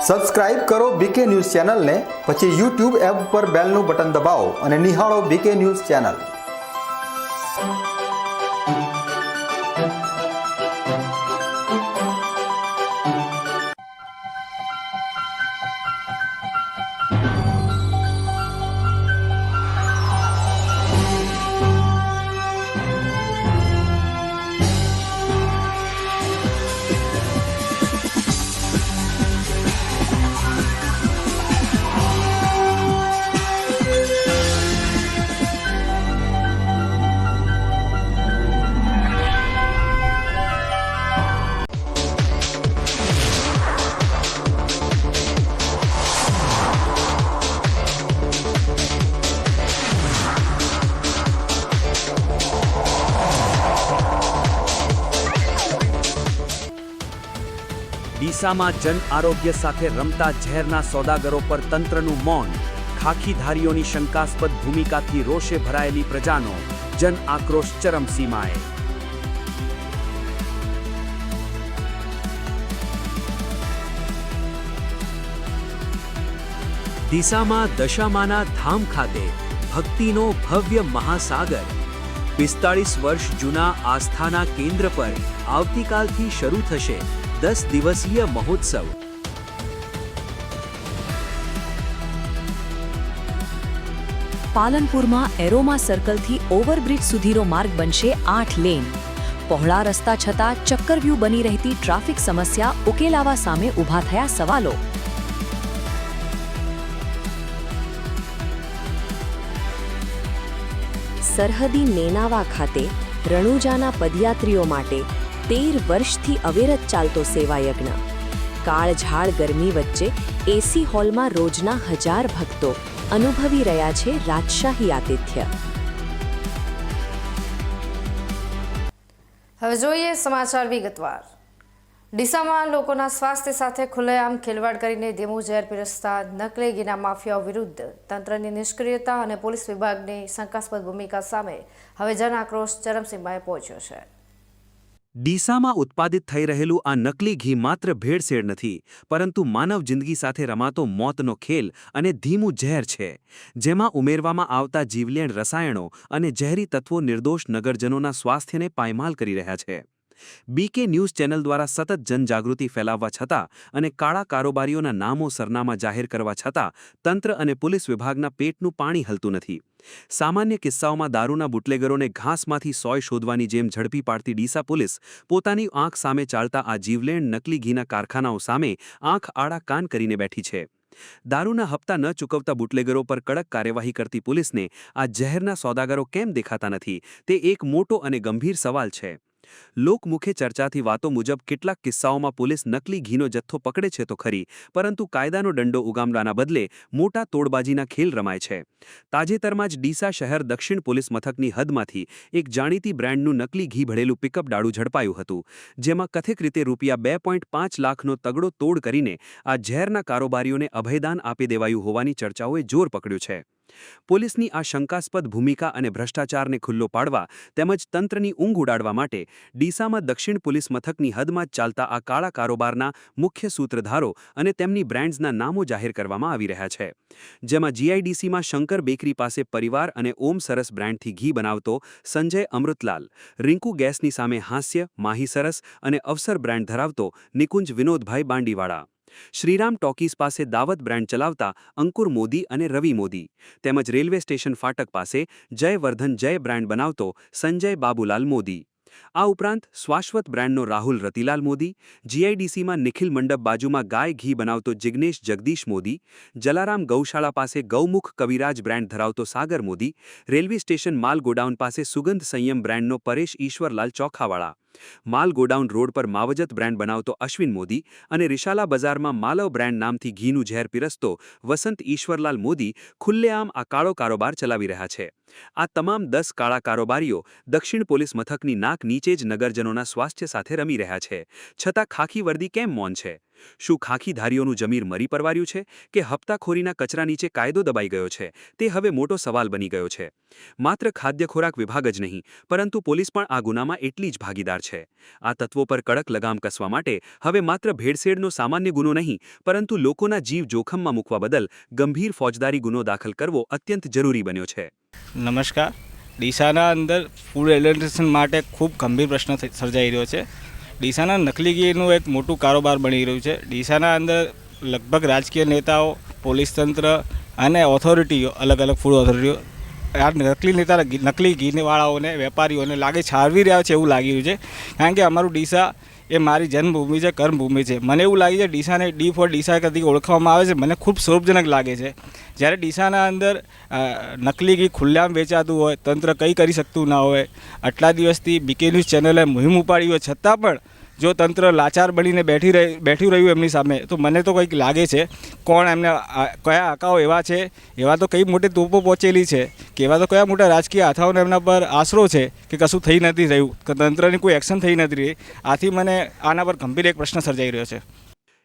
Subscribe કરો બીકે news ચેનલને, પછી યુટ્યુબ એપ પર બેલનું બટન દબાવો અને નિહાળો બીકે ન્યૂઝ ચેનલ। ડીસામાં જન આરોગ્ય સાથે રમતા ઝેરના સોદાગરો પર તંત્રનું મૌન। ખાખીધારીઓની શંકાસ્પદ ભૂમિકાથી રોષે ભરાયેલી પ્રજાનો જન આક્રોશ ચરમસીમાએ। ડીસામાં દશામાના ધામ ખાતે ભક્તિનો ભવ્ય મહાસાગર। 45 વર્ષ જૂના આસ્થાના કેન્દ્ર પર આવતીકાલથી શરૂ થશે 10 દિવસીય મહોત્સવ। પાલનપુરમાં એરોમા સર્કલથી ઓવરબ્રિજ સુધીનો માર્ગ બનશે 8 લેન। પહોળા રસ્તા છતાં ચક્કરવ્યૂહ બની રહેતી ટ્રાફિક સમસ્યા ઉકેલાવા સામે ઊભા થયા સવાલો। સરહદી નેનાવા ખાતે રણુજાના પદયાત્રીઓ માટે 13 વર્ષથી અવિરત ચાલતો સેવાયજ્ઞ। કાળઝાળ ગરમી વચ્ચે એસી હોલમાં રોજના 1000 ભક્તો અનુભવી રહ્યા છે રાજશાહી આતિથ્ય। હવે જોઈએ સમાચાર વિગતવાર। ડીસામાં લોકોના સ્વાસ્થ્ય સાથે ખુલ્લેઆમ ખેલવાડ કરીને ધીમું ઝેર પીરસતા નકલી ઘીના માફિયાઓ વિરુદ્ધ તંત્રની નિષ્ક્રિયતા અને પોલીસ વિભાગની શંકાસ્પદ ભૂમિકા સામે હવે જન આક્રોશ ચરમસીમાએ પહોંચ્યો છે। ડીસામાં ઉત્પાદિત થઈ રહેલું આ નકલી ઘી માત્ર ભેળસેળ નથી, પરંતુ માનવ જિંદગી સાથે રમાતો મોતનો ખેલ અને ધીમું ઝેર છે, જેમાં ઉમેરવામાં આવતા જીવલેણ રસાયણો અને ઝેરી તત્વો નિર્દોષ નગરજનોના સ્વાસ્થ્યને પાયમાલ કરી રહ્યા છે। બીકે ન્યૂઝ ચેનલ દ્વારા સતત જનજાગૃતિ ફેલાવવા છતાં અને કાળા કારોબારીઓના નામો સરનામા જાહેર કરવા છતાં તંત્ર અને પોલીસ વિભાગના પેટનું પાણી હલતું નથી। સામાન્ય કિસ્સાઓમાં દારૂના બુટલેગરોને ઘાસમાંથી સોય શોધવાની જેમ ઝડપી પાડતી ડીસા પોલીસ પોતાની આંખ સામે ચાલતા આ જીવલેણ નકલી ઘીના કારખાનાઓ સામે આંખ આડા કાન કરીને બેઠી છે। દારૂના હપ્તા ન ચૂકવતા બુટલેગરો પર કડક કાર્યવાહી કરતી પોલીસને આ ઝેરના સોદાગરો કેમ દેખાતા નથી, તે એક મોટો અને ગંભીર સવાલ છે। લોકમુખે ચર્ચાથી વાતો મુજબ કેટલાક કિસ્સાઓમાં પોલીસ નકલી ઘીનો જથ્થો પકડે છે તો ખરી, પરંતુ કાયદાનો દંડો ઉગામવાના બદલે મોટા તોડબાજીના ખેલ રમાય છે। તાજેતરમાં જ ડીસા શહેર દક્ષિણ પોલીસ મથકની હદમાંથી એક જાણીતી બ્રાન્ડનું નકલી ઘી ભરેલું પિકઅપ ડાળું ઝડપાયું હતું, જેમાં કથિત રીતે ₹2.5 લાખનો તગડો તોડ કરીને આ ઝેરના કારોબારીઓને અભયદાન આપી દેવાયું હોવાની ચર્ચાઓએ જોર પકડ્યું છે। પોલીસની આ શંકાસ્પદ ભૂમિકા અને ભ્રષ્ટાચારને ખુલ્લો પાડવા તેમજ તંત્રની ઊંઘ ઉડાડવા માટે ડીસામાં દક્ષિણ પોલીસ મથકની હદમાં ચાલતા આ કાળા કારોબારના મુખ્ય સૂત્રધારો અને તેમની બ્રાન્ડ્સના નામો જાહેર કરવામાં આવી રહ્યા છે, જેમાં જીઆઈડીસીમાં શંકર બેકરી પાસે પરિવાર અને ઓમ સરસ બ્રાન્ડથી ઘી બનાવતો સંજય અમૃતલાલ, રિંકુ ગેસની સામે હાસ્ય, માહી સરસ અને અવસર બ્રાન્ડ ધરાવતો નિકુંજ વિનોદભાઈ બાંડીવાળા, શ્રીરામ ટોકીઝ પાસે દાવત બ્રાન્ડ ચલાવતા અંકુર મોદી અને રવિ મોદી, તેમજ રેલવે સ્ટેશન ફાટક પાસે જયવર્ધન જય બ્રાન્ડ બનાવતો સંજય બાબુલાલ મોદી। આ ઉપરાંત શાશ્વત બ્રાન્ડનો રાહુલ રતિલાલ મોદી, જીઆઈડીસીમાં નિખિલ મંડપ બાજુમાં ગાય ઘી બનાવતો જિગ્નેશ જગદીશ મોદી, જલારામ ગૌશાળા પાસે ગૌમુખ કવિરાજ બ્રાન્ડ ધરાવતો સાગર મોદી, રેલવે સ્ટેશન માલ ગોડાઉન પાસે સુગંધ સંયમ બ્રાન્ડનો પરેશ ઈશ્વરલાલ ચોખાવાળા, માલ ગોડાઉન રોડ પર માવજત બ્રાન્ડ બનાવતો અશ્વિન મોદી અને રિશાલા બજારમાં માલવ બ્રાન્ડ નામથી ઘીનું ઝેર પીરસતો વસંત ઈશ્વરલાલ મોદી ખુલ્લેઆમ આ કાળો કારોબાર ચલાવી રહ્યા છે। આ તમામ 10 કાળા કારોબારીઓ દક્ષિણ પોલીસ મથકની નાક નીચે જ નગરજનોના સ્વાસ્થ્ય સાથે રમી રહ્યા છે, છતાં ખાખી વર્દી કેમ મૌન છે? શું ખાખીધારીઓનું જમીર મરી પરવાર્યું છે કે હપ્તાખોરીના કચરા નીચે કાયદો દબાઈ ગયો છે તે હવે મોટો સવાલ બની ગયો છે. માત્ર ખાદ્ય ખોરાક વિભાગ જ નહીં પરંતુ પોલીસ પણ આ ગુનામાં એટલી જ ભાગીદાર છે. આ તત્વો પર કડક લગામ કસવા માટે હવે માત્ર ભેળસેળનો સામાન્ય ગુનો નહીં પરંતુ લોકોના જીવ જોખમમાં મૂકવા બદલ ગંભીર ફોજદારી ગુનો દાખલ કરવો અત્યંત જરૂરી બન્યો છે. નમસ્કાર. ડીસાના અંદર ફૂડ એડલ્ટ્રેશન માટે ખૂબ ગંભીર પ્રશ્ન સર્જાઈ રહ્યો છે. ડીસાના નકલી ઘીનું એક મોટું કારોબાર બની રહ્યું છે. ડીસાના અંદર લગભગ રાજકીય નેતાઓ, પોલીસ તંત્ર અને ઓથોરિટીઓ, અલગ અલગ ફૂડ ઓથોરિટીઓ આ નકલી ઘીવાળાઓને, વેપારીઓને લાગે છાળવી રહ્યા છે એવું લાગી રહ્યું છે. કારણ કે અમારું ડીસા એ મારી જન્મભૂમિ છે, કર્મભૂમિ છે. મને એવું લાગે છે ડીસાને ડી ફોર ડીસા તરીકે ઓળખવામાં આવે છે. મને ખૂબ શોભજનક લાગે છે. જ્યારે ડીસાના અંદર નકલી ઘી ખુલ્લેઆમ વેચાતું હોય, તંત્ર કંઈ કરી શકતું ના હોય, આટલા દિવસથી બીકે ન્યૂઝ ચેનલે મુહિમ ઉપાડી હોય છતાં પણ જો તંત્ર લાચાર બનીને બેઠું રહ્યું એમની સામે, તો મને તો કંઈક લાગે છે કોણ એમને કયા આકાઓ એવા છે, એવા તો કઈ મોટી તોપો પહોંચેલી છે કે એવા તો કયા મોટા રાજકીય હાથાઓને એમના પર આશરો છે કે કશું થઈ નથી રહ્યું, કે તંત્રની કોઈ એક્શન થઈ નથી રહી. આથી મને આના પર ગંભીર એક પ્રશ્ન સર્જાઈ રહ્યો છે.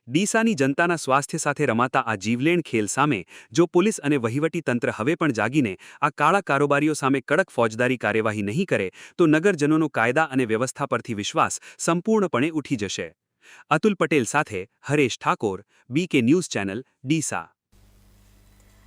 ડીસાની જનતાના સ્વાસ્થ્ય સાથે રમાતા આ જીવલેણ ખેલ સામે જો પોલીસ અને વહીવટી તંત્ર હવે પણ જાગીને આ કાળા કારોબારીઓ સામે કડક ફોજદારી કાર્યવાહી નહીં કરે તો નગરજનોનો કાયદા અને વ્યવસ્થા પરથી વિશ્વાસ સંપૂર્ણપણે ઉઠી જશે. અતુલ પટેલ સાથે Haresh Thakor, BK news channel, Deesa.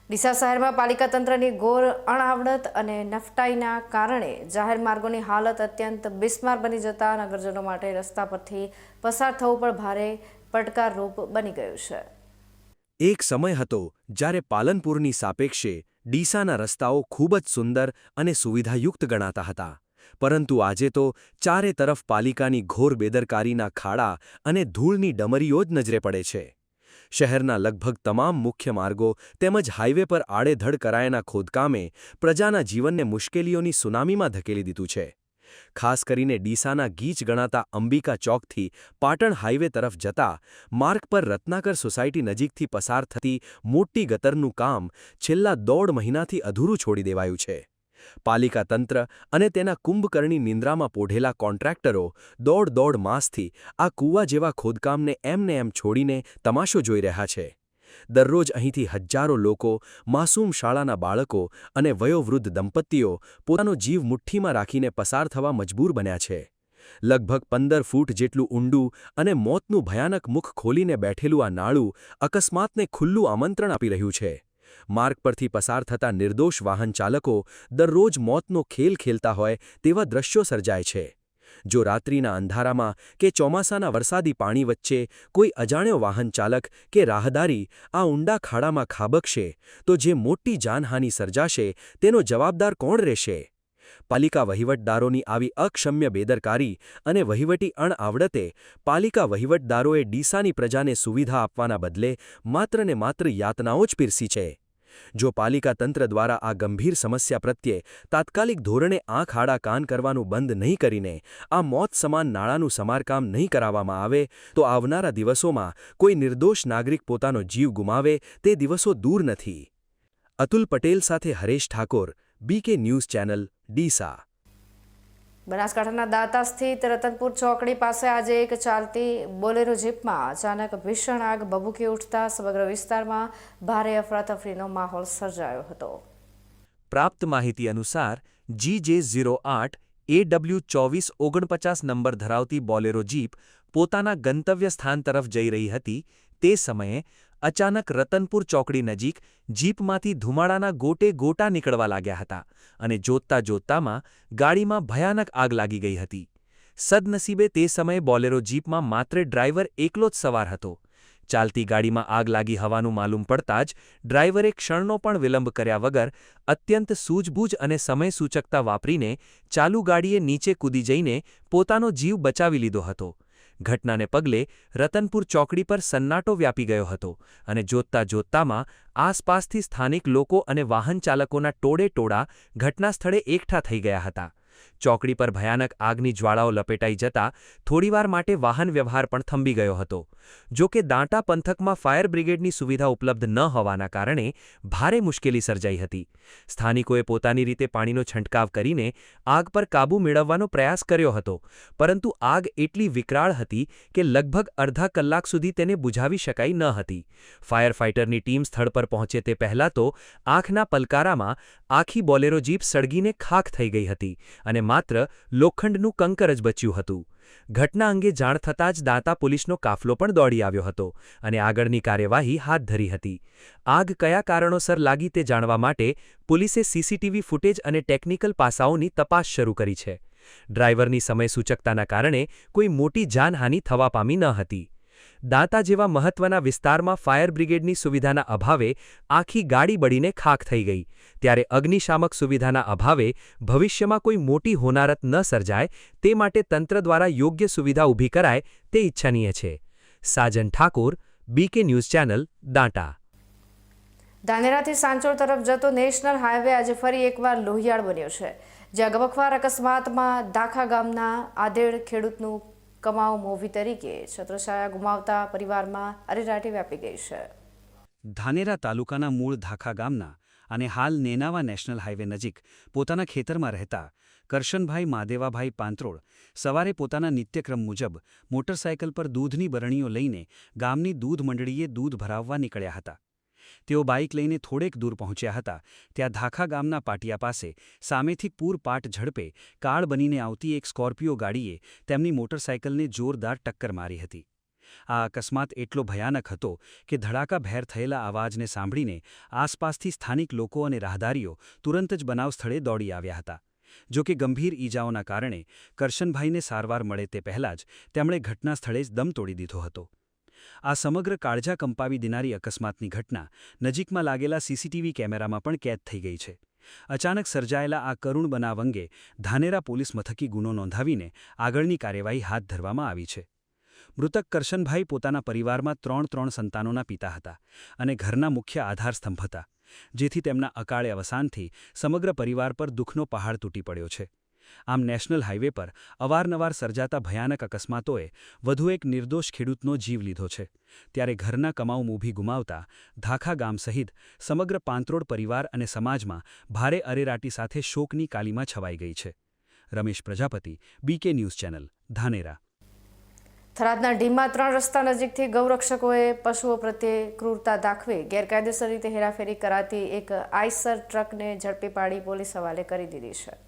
Deesa શહેરમાં પાલિકા તંત્રની ઘોર અણાવડત અને નફટાઈના કારણે જાહેર માર્ગોની હાલત અત્યંત બિસ્માર બની જતા નગરજનો માટે રસ્તા પરથી પસાર થવું પણ ભારે પડકારરૂપ બની ગયું છે. એક સમય હતો જ્યારે પાલનપુરની સાપેક્ષે ડીસાના રસ્તાઓ ખૂબ જ સુંદર અને સુવિધાયુક્ત ગણાતા હતા. પરંતુ આજે તો ચારે તરફ પાલિકાની ઘોર બેદરકારીના ખાડા અને ધૂળની ડમરીઓ જ નજરે પડે છે. શહેરના લગભગ તમામ મુખ્ય માર્ગો તેમજ હાઇવે પર આડેધડ કરાયેલા ખોદકામે પ્રજાના જીવનને મુશ્કેલીઓની સુનામીમાં ધકેલી દીધું છે. ખાસ કરીને ડીસાના ગીચ ગણાતા અંબિકા ચોકથી પાટણ હાઇવે તરફ જતા માર્ગ પર રત્નાકર સોસાયટી નજીકથી પસાર થતી મોટી ગટરનું કામ છેલ્લા 1.5 મહિનાથી અધૂરું છોડી દેવાયું છે. પાલિકા તંત્ર અને તેના કુંભકર્ણી નિંદ્રામાં પોઢેલા કોન્ટ્રાક્ટરો 1.5 માસથી આ કૂવા જેવા ખોદકામને એમને એમ છોડીને તમાશો જોઈ રહ્યા છે. દરરોજ અહીંથી હજારો લોકો, માસૂમ શાળાના બાળકો અને વયોવૃદ્ધ દંપતીઓ પોતાનો જીવ મુઠ્ઠીમાં રાખીને પસાર થવા મજબૂર બન્યા છે. લગભગ 15 ફૂટ જેટલું ઊંડું અને મોતનું ભયાનક મુખ ખોલીને બેઠેલું આ નાળું અકસ્માતને ખુલ્લું આમંત્રણ આપી રહ્યું છે. માર્ગ પરથી પસાર થતા નિર્દોષ વાહન ચાલકો દરરોજ મોતનો ખેલ ખેલતા હોય તેવા દ્રશ્યો સર્જાય છે. જો રાત્રિના અંધારામાં કે ચોમાસાના વરસાદી પાણી વચ્ચે કોઈ અજાણ્યો વાહન ચાલક કે રાહદારી આ ઊંડા ખાડામાં ખાબકશે તો જે મોટી જાનહાનિ સર્જાશે તેનો જવાબદાર કોણ રહેશે? પાલિકા વહીવટદારોની આવી અક્ષમ્ય બેદરકારી અને વહીવટી અણઆવડતે પાલિકા વહીવટદારોએ ડીસાની પ્રજાને સુવિધા આપવાના બદલે માત્ર ને માત્ર યાતનાઓ જ પીરસી છે. જો પાલિકા તંત્ર દ્વારા આ ગંભીર સમસ્યા પ્રત્યે તાત્કાલિક ધોરણે આંખ આડા કાન કરવાનું બંધ નહીં કરીને આ મોત સમાન નાળાનું સમારકામ નહીં કરાવવામાં આવે તો આવનારા દિવસોમાં કોઈ નિર્દોષ નાગરિક પોતાનો જીવ ગુમાવે તે દિવસો દૂર નથી. અતુલ પટેલ સાથે Haresh Thakor, BK news channel, Deesa. બનાસકાંઠાના દાંતા સ્થિત રતનપુર ચોકડી પાસે આજે એક ચાલતી બોલેરો જીપમાં અચાનક ભીષણ આગ ભભૂકી ઉઠતા સમગ્ર વિસ્તારમાં ભારે અફરાતફરીનો માહોલ સર્જાયો હતો. પ્રાપ્ત માહિતી અનુસાર GJ08 AW2449 નંબર ધરાવતી બોલેરો જીપ પોતાના ગંતવ્ય સ્થાન તરફ જઈ રહી હતી તે સમયે અચાનક રતનપુર ચોકડી નજીક જીપમાંથી ધુમાડાના ગોટા નીકળવા લાગ્યા હતા અને જોતતામાં ગાડીમાં ભયાનક આગ લાગી ગઈ હતી. સદનસીબે તે સમયે બોલેરો જીપમાં માત્ર ડ્રાઈવર એકલો જ સવાર હતો. ચાલતી ગાડીમાં આગ લાગી હોવાનું માલુમ પડતા જ ડ્રાઈવરે ક્ષણનો પણ વિલંબ કર્યા વગર અત્યંત સૂઝબૂઝ અને સમયસૂચકતા વાપરીને ચાલુ ગાડીએ નીચે કૂદી જઈને પોતાનો જીવ બચાવી લીધો હતો. ઘટનાને પગલે રતનપુર ચોકડી પર સન્નાટો વ્યાપી ગયો હતો અને જોતતામાં આસપાસથી સ્થાનિક લોકો અને વાહન ચાલકોના ટોળા ઘટના સ્થળે એકઠા થઈ ગયા હતા. ચોકડી પર ભયાનક આગની જ્વાળાઓ લપેટાઈ જતા થોડીવાર માટે વાહન વ્યવહાર પણ થંભી ગયો હતો. જો કે દાંતા પંથકમાં ફાયર બ્રિગેડની સુવિધા ઉપલબ્ધ ન હોવાના કારણે ભારે મુશ્કેલી સર્જાઈ હતી. સ્થાનિકોએ પોતાની રીતે પાણીનો છંટકાવ કરીને આગ પર કાબૂ મેળવવાનો પ્રયાસ કર્યો હતો, પરંતુ આગ એટલી વિકરાળ હતી કે લગભગ અડધા કલાક સુધી તેને બુઝાવી શકાઈ ન હતી. ફાયર ફાઇટરની ટીમ સ્થળ પર પહોંચે તે પહેલાં તો આંખના પલકારામાં આખી બોલેરો જીપ સળગીને ખાખ થઈ ગઈ હતી અને માત્ર લોખંડનું કંકર જ બચ્યું હતું. ઘટના અંગે જાણ થતાં જ દાંતા પોલીસનો કાફલો પણ દોડી આવ્યો હતો અને આગળની કાર્યવાહી હાથ ધરી હતી. આગ કયા કારણોસર લાગી તે જાણવા માટે પોલીસે સીસીટીવી ફૂટેજ અને ટેકનિકલ પાસાઓની તપાસ શરૂ કરી છે. ડ્રાઈવરની સમયસૂચકતાના કારણે કોઈ મોટી જાનહાનિ થવા પામી ન હતી. દાંતા જેવા મહત્વના વિસ્તારમાં ફાયર બ્રિગેડની સુવિધાના અભાવે આખી ગાડી બળીને ખાખ થઈ ગઈ, ત્યારે અગ્નિશામક સુવિધાના અભાવે ભવિષ્યમાં કોઈ મોટી હોનારત ન સર્જાય તે માટે તંત્ર દ્વારા યોગ્ય સુવિધા ઊભી કરાય તે ઇચ્છનીય છે. Sajan Thakor, BK news channel, Danta. ધાનેરાથી સાંચોર તરફ જતો નેશનલ હાઈવે આજે ફરી એકવાર લોહિયાળ બન્યો છે, જ્યાં ગમખ્વાર અકસ્માતમાં દાખા ગામના આધેડ ખેડૂતનું કમાવ મોભી તરીકે છત્રછાયા ગુમાવતા પરિવારમાં અરેરાટી વ્યાપી ગઈ છે. ધાનેરા તાલુકાના મૂળ ધાખા ગામના અને હાલ નેનાવા નેશનલ હાઈવે નજીક પોતાના ખેતરમાં રહેતા કરશનભાઈ માદેવાભાઈ પાંત્રોળ સવારે પોતાના નિત્યક્રમ મુજબ મોટરસાયકલ પર દૂધની બરણીઓ લઈને ગામની દૂધ મંડળીએ દૂધ ભરાવવા નીકળ્યા હતા. તેઓ બાઇક લઈને થોડેક દૂર પહોંચ્યા હતા ત્યાં ધાખા ગામના પાટિયા પાસે સામેથી પૂરપાટ ઝડપે કાળ બનીને આવતી એક સ્કોર્પિયો ગાડીએ તેમની મોટરસાયકલને જોરદાર ટક્કર મારી હતી. આ અકસ્માત એટલો ભયાનક હતો કે ધડાકાભેર થયેલા અવાજને સાંભળીને આસપાસથી સ્થાનિક લોકો અને રાહદારીઓ તુરંત જ બનાવ સ્થળે દોડી આવ્યા હતા. જો કે ગંભીર ઈજાઓના કારણે કરશનભાઈને સારવાર મળે તે પહેલાં જ તેમણે ઘટના સ્થળે જ દમ તોડી દીધો હતો. આ સમગ્ર કાળજા કંપાવી દેનારી અકસ્માતની ઘટના નજીકમાં લાગેલા સીસીટીવી કેમેરામાં પણ કેદ થઈ ગઈ છે. અચાનક સર્જાયેલા આ કરુણ બનાવ અંગે ધાનેરા પોલીસ મથકી ગુનો નોંધાવીને આગળની કાર્યવાહી હાથ ધરવામાં આવી છે. મૃતક કરશનભાઈ પોતાના પરિવારમાં ત્રણ સંતાનોના પિતા હતા અને ઘરના મુખ્ય આધારસ્તંભ હતા, જેથી તેમના અકાળે અવસાનથી સમગ્ર પરિવાર પર દુઃખનો પહાડ તૂટી પડ્યો છે. આમ નેશનલ હાઈવે પર અવારનવાર સર્જાતા ભયાનક અકસ્માતોએ વધુ એક નિર્દોષ ખેડૂતનો જીવ લીધો છે, ત્યારે ઘરના કમાઉ મૂભી ગુમાવતા ધાખા ગામ સહિત સમગ્ર પાંત્રોડ પરિવાર અને સમાજમાં ભારે અરેરાટી સાથે શોકની કાલીમાં છવાઈ ગઈ છે. Ramesh Prajapati, BK news channel, Dhanera. થરાદના ઢીમમાં 3 રસ્તા નજીકથી ગૌરક્ષકોએ પશુઓ પ્રત્યે ક્રૂરતા દાખવી ગેરકાયદેસર રીતે હેરાફેરી કરાતી એક આઈસર ટ્રકને ઝડપી પાડી પોલીસ હવાલે કરી દીધી છે.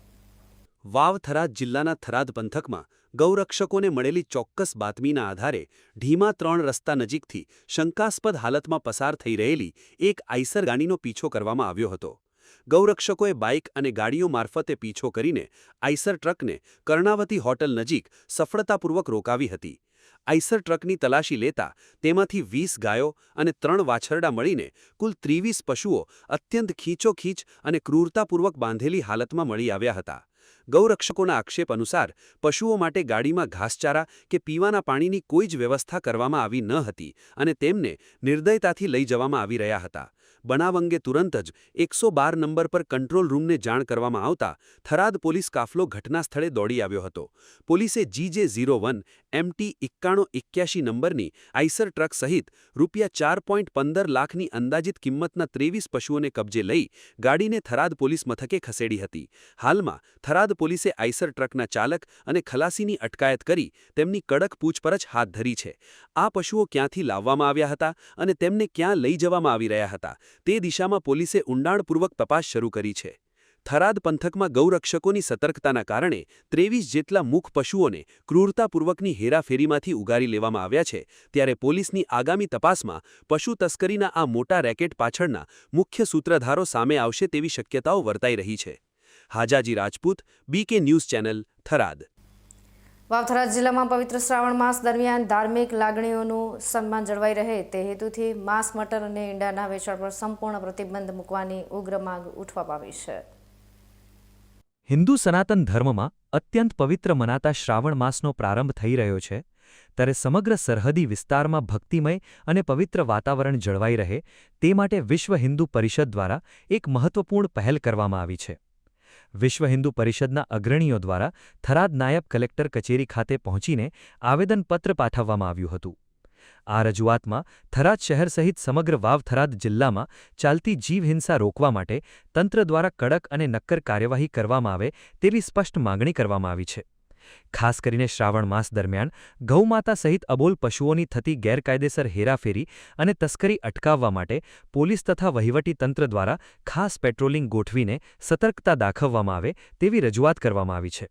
વાવ થરાદ જિલ્લાના થરાદ પંથકમાં ગૌરક્ષકોને મળેલી ચોક્કસ બાતમીના આધારે ઢીમા 3 રસ્તા નજીકથી શંકાસ્પદ હાલતમાં પસાર થઈ રહેલી એક આઈસર ગાડીનો પીછો કરવામાં આવ્યો હતો. ગૌરક્ષકોએ બાઇક અને ગાડીઓ મારફતે પીછો કરીને આઈસર ટ્રકને કર્ણાવતી હોટલ નજીક સફળતાપૂર્વક રોકાવી હતી. આઈસર ટ્રકની તલાશી લેતા તેમાંથી 20 ગાયો અને 3 વાછરડા મળીને કુલ 23 પશુઓ અત્યંત ખીચોખીચ અને ક્રૂરતાપૂર્વક બાંધેલી હાલતમાં મળી આવ્યા હતા. ગૌરક્ષકોના આક્ષેપ અનુસાર પશુઓ માટે ગાડીમાં ઘાસચારા કે પીવાના પાણીની કોઈ જ વ્યવસ્થા કરવામાં આવી ન હતી અને તેમને નિર્દયતાથી લઈ જવામાં આવી રહ્યા હતા. બનાવ અંગે તુરંત જ 112 નંબર પર કંટ્રોલ રૂમને જાણ કરવામાં આવતા થરાદ પોલીસ કાફલો ઘટના સ્થળે દોડી આવ્યો હતો. પોલીસે GJ01 MT 9181 નંબરની આઈસર ટ્રક સહિત ₹4.15 લાખની અંદાજિત કિંમતના 23 પશુઓને કબજે લઈ ગાડીને થરાદ પોલીસ મથકે ખસેડી હતી. હાલમાં થરાદ પોલીસે આઈસર ટ્રકના ચાલક અને ખલાસીની અટકાયત કરી તેમની કડક પૂછપરછ હાથ ધરી છે. આ પશુઓ ક્યાંથી લાવવામાં આવ્યા હતા અને તેમને ક્યાં લઈ જવામાં આવી રહ્યા હતા તે દિશામાં પોલીસે ઊંડાણપૂર્વક તપાસ શરૂ કરી છે. થરાદ પંથકમાં ગૌરક્ષકોની સતર્કતાના કારણે 23 જેટલા મૂક પશુઓને ક્રૂરતાપૂર્વકની હેરાફેરીમાંથી ઉગારી લેવામાં આવ્યા છે, ત્યારે પોલીસની આગામી તપાસમાં પશુ તસ્કરીના આ મોટા રેકેટ પાછળના મુખ્ય સૂત્રધારો સામે આવશે તેવી શક્યતાઓ વર્તાઈ રહી છે. Hajaji Rajput, BK news channel, Tharad. Vav Tharad જિલ્લામાં પવિત્ર શ્રાવણ માસ દરમિયાન ધાર્મિક લાગણીઓનું સન્માન જળવાઈ રહે તે હેતુથી માંસ, મટન અને ઈંડાના વેચાણ પર સંપૂર્ણ પ્રતિબંધ મૂકવાની ઉગ્ર માંગ ઉઠવા પામી છે. હિન્દુ સનાતન ધર્મમાં અત્યંત પવિત્ર મનાતા શ્રાવણ માસનો પ્રારંભ થઈ રહ્યો છે, ત્યારે સમગ્ર સરહદી વિસ્તારમાં ભક્તિમય અને પવિત્ર વાતાવરણ જળવાઈ રહે તે માટે વિશ્વ હિન્દુ પરિષદ દ્વારા એક મહત્વપૂર્ણ પહેલ કરવામાં આવી છે. વિશ્વ હિન્દુ પરિષદના અગ્રણીઓ દ્વારા થરાદ નાયબ કલેક્ટર કચેરી ખાતે પહોંચીને આવેદનપત્ર પાઠવવામાં આવ્યું હતું. આ રજૂઆતમાં થરાદ શહેર સહિત સમગ્ર વાવ થરાદ જિલ્લામાં ચાલતી જીવ હિંસા રોકવા માટે તંત્ર દ્વારા કડક અને નક્કર કાર્યવાહી કરવામાં આવે તેવી સ્પષ્ટ માંગણી કરવામાં આવી છે. ખાસ કરીને શ્રાવણ માસ દરમિયાન ગૌમાતા સહિત અબોલ પશુઓની થતી ગેરકાયદેસર હેરાફેરી અને તસ્કરી અટકાવવા માટે પોલીસ તથા વહીવટી તંત્ર દ્વારા ખાસ પેટ્રોલિંગ ગોઠવીને સતર્કતા દાખવવામાં આવે તેવી રજૂઆત કરવામાં આવી છે.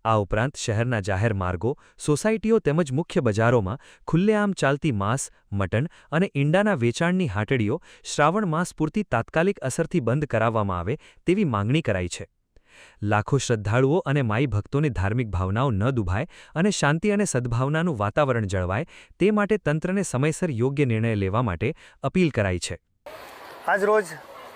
આ ઉપરાંત શહેરના જાહેર માર્ગો, સોસાયટીઓ તેમજ મુખ્ય બજારોમાં ખુલ્લેઆમ ચાલતી માંસ, મટન અને ઈંડાના વેચાણની હાટડીઓ શ્રાવણ માસ પૂરતી તાત્કાલિક અસરથી બંધ કરાવવામાં આવે તેવી માંગણી કરાઈ છે. લાખો શ્રદ્ધાળુઓ અને માઈ ભક્તોની ધાર્મિક ભાવનાઓ ન દુભાય અને શાંતિ અને સદ્ભાવનાનું વાતાવરણ જળવાય તે માટે તંત્રને સમયસર યોગ્ય નિર્ણય લેવા માટે અપીલ કરાઈ છે. આજરોજ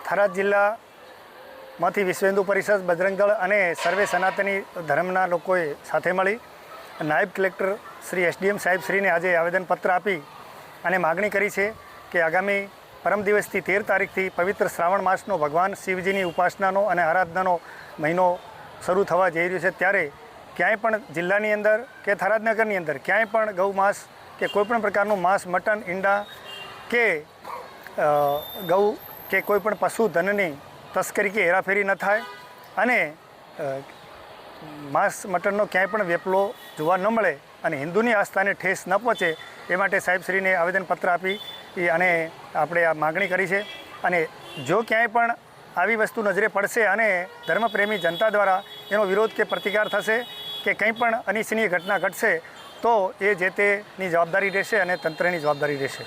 થરાદ જિલ્લામાંથી વિશ્વ હિન્દુ પરિષદ, બજરંગ દળ અને સર્વે સનાતની ધર્મના લોકોએ સાથે મળી નાયબ કલેક્ટર શ્રી એસડીએમ સાહેબ શ્રીને આજે આવેદનપત્ર આપી અને માગણી કરી છે કે આગામી પરમ દિવસથી 13 તારીખથી પવિત્ર શ્રાવણ માસનો ભગવાન શિવજીની ઉપાસનાનો અને આરાધનાનો મહિનો શરૂ થવા જઈ રહ્યો છે. ત્યારે ક્યાંય પણ જિલ્લાની અંદર કે થરાદનગરની અંદર ક્યાંય પણ ગૌ માંસ કે કોઈપણ પ્રકારનું માંસ, મટન, ઈંડા કે ગૌ કે કોઈપણ પશુધનની તસ્કરી કે હેરાફેરી ન થાય અને માંસ મટનનો ક્યાંય પણ વેપલો જોવા ન મળે અને હિન્દુની આસ્થાને ઠેસ ન પહોંચે એ માટે સાહેબશ્રીને આવેદનપત્ર આપી અને આપણે આ માગણી કરી છે. અને જો ક્યાંય પણ આવી વસ્તુ નજરે પડશે અને ધર્મપ્રેમી જનતા દ્વારા એનો વિરોધ કે પ્રતિકાર થશે કે કંઈ પણ અનિચ્છનીય ઘટના ઘટશે તો એ જે તેની જવાબદારી રહેશે અને તંત્રની જવાબદારી રહેશે.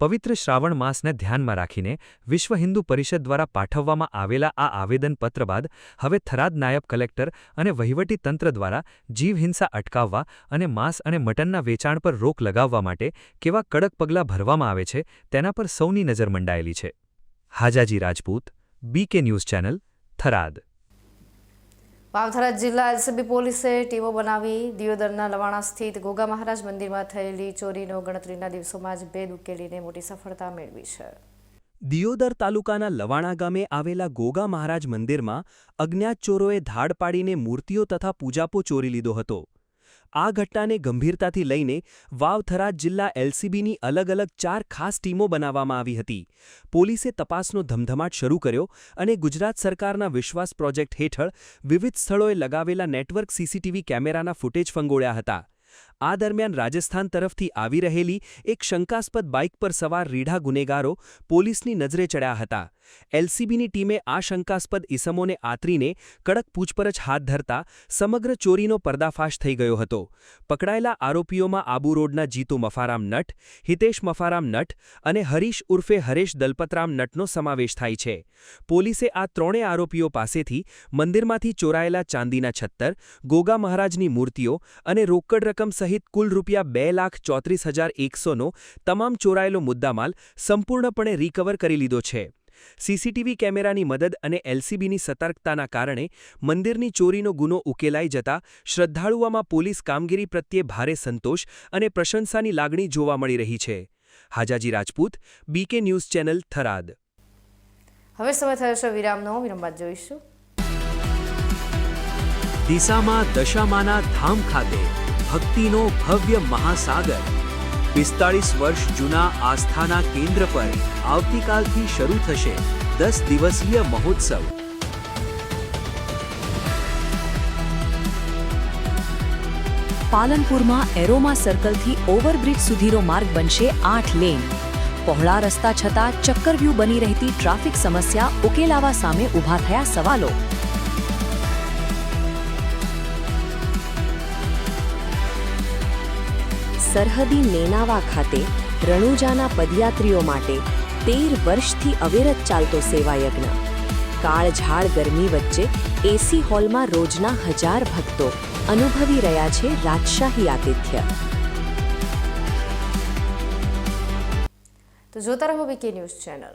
પવિત્ર શ્રાવણ માસને ધ્યાનમાં રાખીને વિશ્વ હિન્દુ પરિષદ દ્વારા પાઠવવામાં આવેલા આ આવેદનપત્ર બાદ હવે થરાદ નાયબ કલેક્ટર અને વહીવટી તંત્ર દ્વારા જીવ હિંસા અટકાવવા અને માંસ અને મટનના વેચાણ પર રોક લગાવવા માટે કેવા કડક પગલાં ભરવામાં આવે છે તેના પર સૌની નજર મંડાયેલી છે. Hajaji Rajput, BK news channel, Tharad. Vavthara જિલ્લા એલસીબી પોલીસે ટીમો બનાવી દિયોદરના લવાણા સ્થિત ગોગા મહારાજ મંદિરમાં થયેલી ચોરીનો ગણતરીના દિવસોમાં જ ભેદ ઉકેલીને મોટી સફળતા મેળવી છે. દિયોદર તાલુકાના લવાણા ગામે આવેલા ગોગા મહારાજ મંદિરમાં અજ્ઞાત ચોરોએ ધાડ પાડીને મૂર્તિઓ તથા પૂજાપો ચોરી લીધો હતો. આ ઘટનાને ગંભીરતાથી લઈને વાવ થરાદ જિલ્લા એલસીબીની અલગ અલગ 4 ખાસ ટીમો બનાવવામાં આવી હતી. પોલીસે તપાસનો ધમધમાટ શરૂ કર્યો અને ગુજરાત સરકારના વિશ્વાસ પ્રોજેક્ટ હેઠળ વિવિધ સ્થળોએ લગાવેલા નેટવર્ક સીસીટીવી કેમેરાના ફૂટેજ ફંગોળ્યા હતા. આ દરમિયાન રાજસ્થાન તરફથી આવી રહેલી એક શંકાસ્પદ બાઇક પર સવાર રીઢા ગુનેગારો પોલીસની નજરે ચડ્યા હતા. એલસીબીની ટીમે આ શંકાસ્પદ ઇસમોને આતરીને કડક પૂછપરછ હાથ ધરતા સમગ્ર ચોરીનો પર્દાફાશ થઈ ગયો હતો. પકડાયેલા આરોપીઓમાં આબુ રોડના જીતુ મફારામ નટ, હિતેશ મફારામ નટ અને હરીશ ઉર્ફે હરેશ દલપતરામ નટનો સમાવેશ થાય છે. પોલીસે આ ત્રણેય આરોપીઓ પાસેથી મંદિરમાંથી ચોરાયેલા ચાંદીના છત્તર, ગોગા મહારાજની મૂર્તિઓ અને રોકડ રકમ સહિત કુલ ₹2,34,100નો તમામ ચોરાયેલો મુદ્દામાલ સંપૂર્ણપણે રિકવર કરી લીધો છે. સીસીટીવી કેમેરાની મદદ અને એલસીબીની સતર્કતાના કારણે મંદિરની ચોરીનો ગુનો ઉકેલાઈ જતા શ્રદ્ધાળુઓમાં પોલીસ કામગીરી પ્રત્યે ભારે સંતોષ અને પ્રશંસાની લાગણી જોવા મળી રહી છે. Hajaji Rajput, BK news channel, Tharad. હવે સમય થયો છે વિરામનો. વિરામ બાદ જોઈશું. ડીસામાં દશામાના ધામ ખાતે ભક્તિનો ભવ્ય મહાસાગર 45 વર્ષ જૂના આસ્થાના કેન્દ્ર પર આવતીકાલથી શરૂ થશે 10 દિવસીય મહોત્સવ. પાલનપુરમાં એરોમા સર્કલથી ઓવરબ્રિજ સુધીનો માર્ગ બનશે 8 લેન. પહોળા રસ્તા છતાં ચક્કરવ્યૂહ બની રહેતી ટ્રાફિક સમસ્યા ઉકેલાવા સામે ઊભા થયા સવાલો. સરહદી નેનાવા ખાતે રણુજાના પદયાત્રીઓ માટે 13 વર્ષથી અવિરત ચાલતો સેવાયજ્ઞ. કાળઝાળ ગરમી વચ્ચે એસી હોલમાં રોજના 1000 ભક્તો અનુભવી રહ્યા છે રાજશાહી આતિથ્ય. તો જોતા રહો બીકે ન્યૂઝ ચેનલ.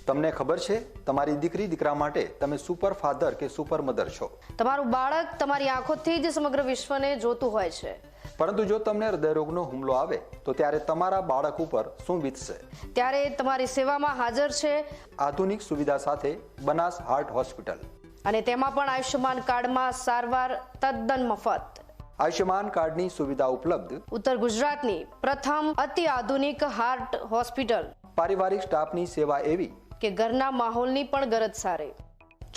તમને ખબર છે તમારી દીકરી દીકરા માટે તમે સુપર ફાધર કે સુપર મધર છો. તમારું બાળક તમારી આંખોથી જ સમગ્ર વિશ્વને જોતું હોય છે. પરંતુ જો તમને હૃદયરોગનો હુમલો આવે તો ત્યારે તમારા બાળક ઉપર શું વીતશે? ત્યારે તમારી સેવામાં હાજર છે આધુનિક સુવિધા સાથે બનાસ હાર્ટ હોસ્પિટલ. અને તેમાં પણ આયુષ્યમાન કાર્ડમાં સારવાર તદ્દન મફત. આયુષ્યમાન કાર્ડની સુવિધા ઉપલબ્ધ, ઉત્તર ગુજરાતની પ્રથમ અતિ આધુનિક હાર્ટ હોસ્પિટલ, પારિવારિક સ્ટાફની સેવા એવી કે ઘરના માહોલની પણ ગરજ સારે,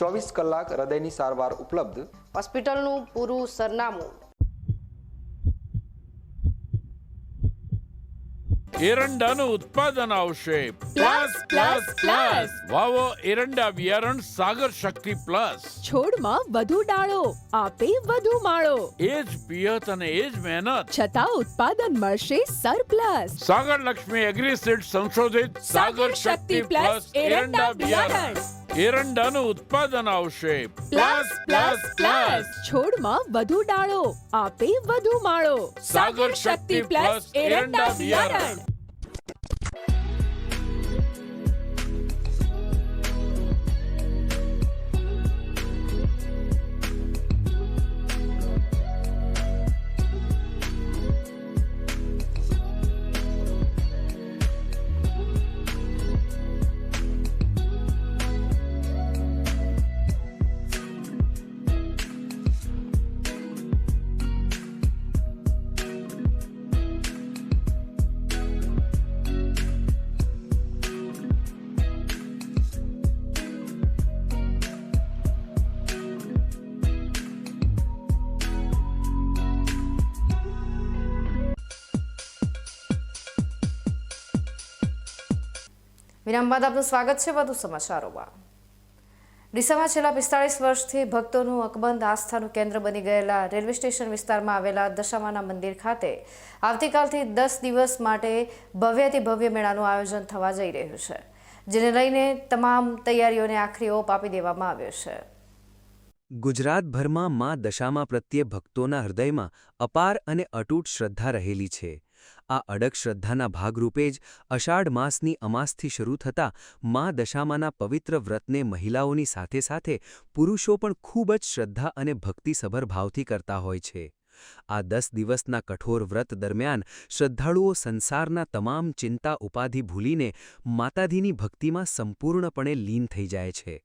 24 કલાક હૃદયની સારવાર ઉપલબ્ધ, હોસ્પિટલનું પૂરું સરનામું. એરંડાનું ઉત્પાદન આવશે પ્લસ પ્લસ પ્લસ. વાવો એરંડા બિયારણ સાગર શક્તિ પ્લસ. છોડમાં વધુ ડાળો આપે વધુ માળો, એ જ પિયત અને એ જ મહેનત છતાં ઉત્પાદન મળશે સરપ્લસ. સાગર લક્ષ્મી એગ્રીસીડ સંશોધિત સાગર શક્તિ પ્લસ એરંડા બિયારણ. એરંડાનું ઉત્પાદન આવશે પ્લસ પ્લસ પ્લસ. છોડમાં વધુ ડાળો આપે વધુ માળો, સાગર શક્તિ પ્લસ એરંડા બિયારણ. વિરામ બાદ આપનું સ્વાગત છે વધુ સમાચારોમાં. ડીસામાં છેલ્લા 45 વર્ષથી ભક્તોનું અકબંધ આસ્થાનું કેન્દ્ર બની ગયેલા રેલવે સ્ટેશન વિસ્તારમાં આવેલા દશામાના મંદિર ખાતે આવતીકાલથી 10 દિવસ માટે ભવ્યથી ભવ્ય મેળાનું આયોજન થવા જઈ રહ્યું છે, જેને લઈને તમામ તૈયારીઓને આખરી ઓપ આપી દેવામાં આવ્યો છે. ગુજરાતભરમાં મા દશામા પ્રત્યે ભક્તોના હૃદયમાં અપાર અને અતૂટ શ્રદ્ધા રહેલી છે. આ અડગ શ્રદ્ધાના ભાગરૂપે જ અષાઢ માસની અમાસથી શરૂ થતા મા દશામાના પવિત્ર વ્રતને મહિલાઓની સાથે સાથે પુરુષો પણ ખૂબ જ શ્રદ્ધા અને ભક્તિસભર ભાવથી કરતા હોય છે. આ 10 દિવસના કઠોર વ્રત દરમિયાન શ્રદ્ધાળુઓ સંસારના તમામ ચિંતા ઉપાધિ ભૂલીને માતાજીની ભક્તિમાં સંપૂર્ણપણે લીન થઈ જાય છે.